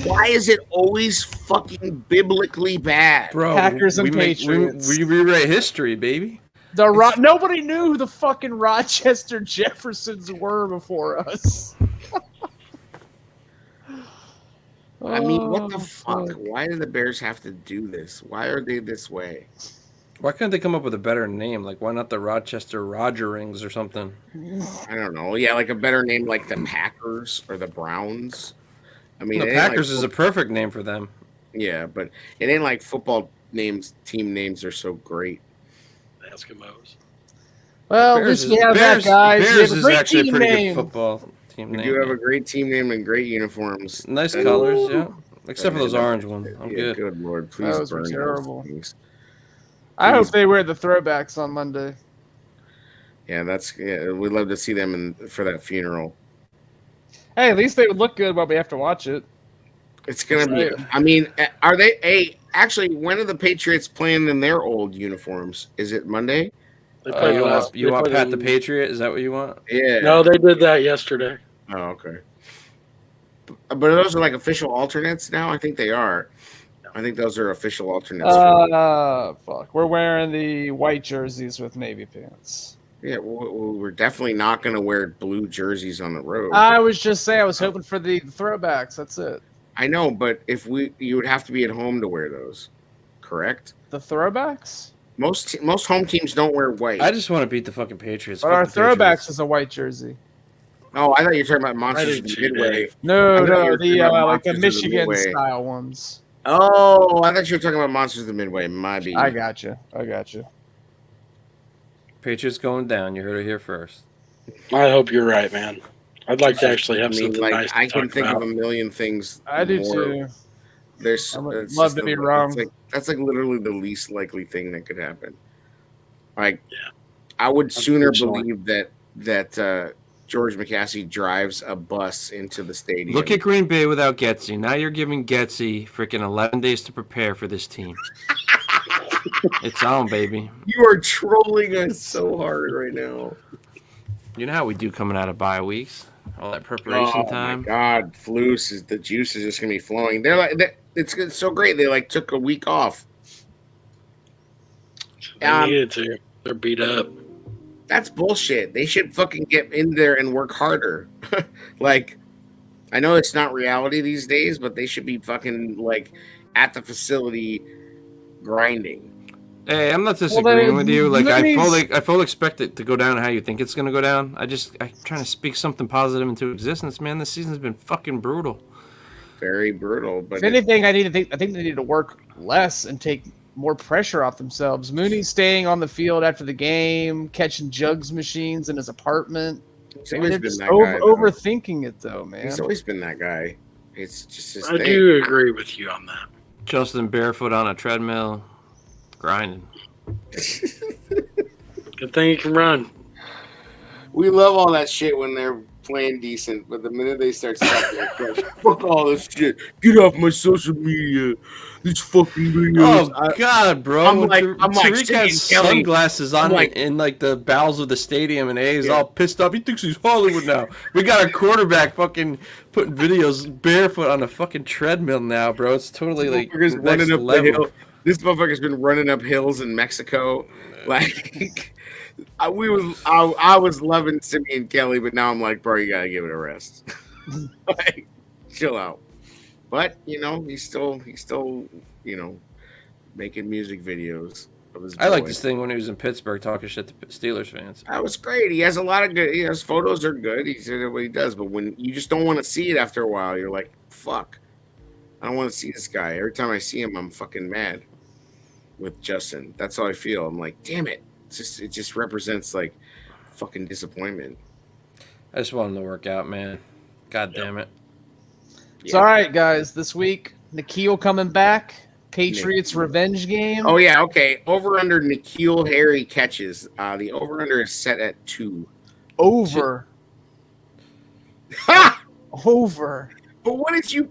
Why is it always fucking biblically bad? Bro, Packers and we Patriots. we rewrite history, baby. Nobody knew who the fucking Rochester Jeffersons were before us. I mean, what the fuck? Why do the Bears have to do this? Why are they this way? Why couldn't they come up with a better name? Like, why not the Rochester Rogerings or something? I don't know. Yeah, like a better name like the Packers or the Browns. I mean, The it ain't Packers like is a perfect name for them. yeah, but it ain't like football names. Team names are so great. Eskimos. Well, at least we have that, guys. We Bears have a is great actually a team pretty name. good football team We name. do have a great team name and great uniforms. Nice And- colors, yeah. Except for those orange ones. I'm Yeah, good. Lord, please Those were burn terrible. those things. I hope they wear the throwbacks on Monday. Yeah, we'd love to see them for that funeral. Hey, at least they would look good while we have to watch it. It's gonna be. I mean, are they? Hey, actually, when are the Patriots playing in their old uniforms? Is it Monday? They played last. You want Pat the Patriot? Is that what you want? Yeah. No, they did that yesterday. Oh, okay. But those are like official alternates now. I think they are. I think those are official alternates. Fuck. We're wearing the white jerseys with navy pants. Yeah, we're definitely not going to wear blue jerseys on the road. I was just saying, I was hoping for the throwbacks. That's it. I know, but you would have to be at home to wear those, correct? The throwbacks? Most home teams don't wear white. I just want to beat the fucking Patriots. But Fuck our the Patriots. throwbacks is a white jersey. Oh, I thought you were talking about Monsters I of did the too, Midway. Dave. No, I thought you no, were talking about like the Monsters of the Michigan Midway. style ones. Oh, I thought you were talking about Monsters of the Midway. My B. I got you. Patriots going down. You heard it here first. I hope you're right, man. I'd like to actually have I mean, something like nice to I can talk think about. of a million things. I do more. too. There's I would it's love just to be the- wrong. That's like literally the least likely thing that could happen. Like, Yeah. I would sooner Unfortunately. believe that George McCaskey drives a bus into the stadium. Look at Green Bay without Getsy. Now you're giving Getsy freaking 11 days to prepare for this team. It's on, baby. You are trolling us so hard right now. You know how we do coming out of bye weeks. All that preparation time. My God, the juice is just gonna be flowing. They're like, it's so great. They like took a week off. They needed to. They're beat up. That's bullshit. They should fucking get in there and work harder. Like, I know it's not reality these days, but they should be fucking like at the facility grinding. Hey, I'm not disagreeing with you. Like I fully expect it to go down how you think it's gonna go down. I'm trying to speak something positive into existence, man. This season's been fucking brutal. Very brutal. But if anything, I think they need to work less and take more pressure off themselves. Mooney's staying on the field after the game, catching jugs machines in his apartment. He's always been that guy. Overthinking it though, man. He's always been that guy. It's just his I thing. do agree with you on that. Justin barefoot on a treadmill, grinding. Good thing he can run. We love all that shit when they're playing decent, but the minute they start sucking, fuck all this shit. Get off my social media. These fucking videos. Oh God, bro! I'm like Tariq has sunglasses on in like the bowels of the stadium, and A's all pissed off. He thinks he's Hollywood now. We got a quarterback fucking putting videos barefoot on a fucking treadmill now, bro. It's totally like next level. This motherfucker's been running up hills in Mexico. Like I was loving Simeon Kelly, but now I'm like, bro, you gotta give it a rest. Like, chill out. But he's still making music videos of his. I like this thing when he was in Pittsburgh talking shit to Steelers fans. That was great. He has a lot of good. His photos are good. He's what he does. But when you just don't want to see it after a while, you're like, fuck, I don't want to see this guy. Every time I see him, I'm fucking mad. With Justin, that's how I feel. I'm like, damn it. It just represents like fucking disappointment. I just want him to work out, man. God damn it. It's all right, guys. This week, N'Keal coming back. Patriots revenge game. Oh yeah, okay. Over under N'Keal Harry catches. The over under is set at 2. Over. Ha! Over. But what did you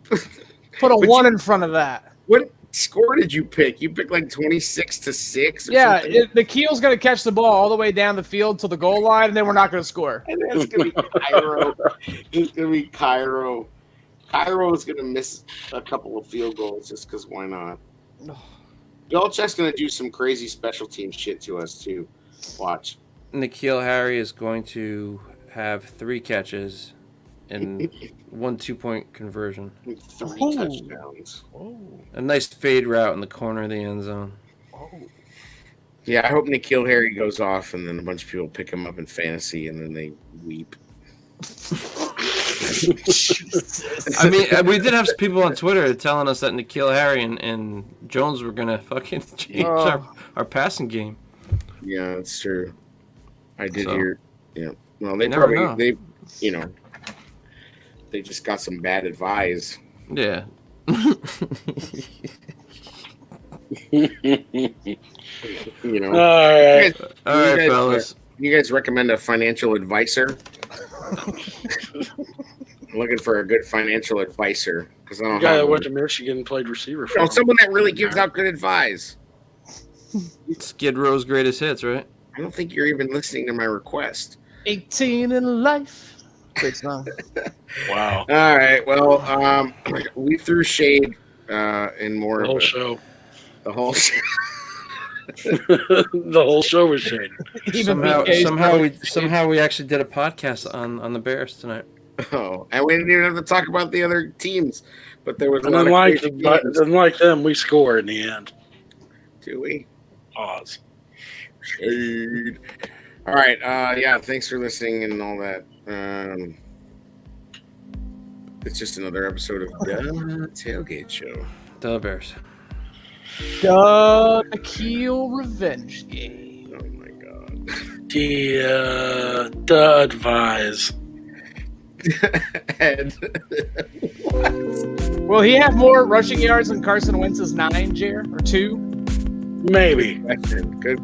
put a 1 in front of that? What score did you pick? You picked like 26-6. Yeah, N'Keal's going to catch the ball all the way down the field to the goal line, and then we're not going to score. And that's going to be Cairo. It's going to be Cairo. Cairo is going to miss a couple of field goals just because why not? Belichick's going to do some crazy special team shit to us too. Watch. N'Keal Harry is going to have 3 catches and 1 2-point conversion. 3 touchdowns. A nice fade route in the corner of the end zone. Yeah, I hope N'Keal Harry goes off and then a bunch of people pick him up in fantasy and then they weep. I mean, we did have some people on Twitter telling us that N'Keal Harry and Jones were going to fucking change our passing game. Yeah, that's true. I did hear. Yeah. Well, they they just got some bad advice. Yeah. All right, fellas. You guys recommend a financial advisor? I'm looking for a good financial advisor because I don't. Guy that went to Michigan and played receiver. Someone that really gives out good advice. Skid Row's greatest hits, right? I don't think you're even listening to my request. 18 in life. Great song. Wow. All right. Well, we threw shade in more the of whole show. The whole show. The whole show was shade. Somehow we actually did a podcast on the Bears tonight. Oh, and we didn't even have to talk about the other teams, but there was. And unlike them, we score in the end. Do we? Pause. Shade. All right. Yeah. Thanks for listening and all that. It's just another episode of the Tailgate Show. The Bears. The N'Keal revenge game. Oh my god. The advise. Ed. What? Will he have more rushing yards than Carson Wentz's 9, Jer? Or 2? Maybe. Good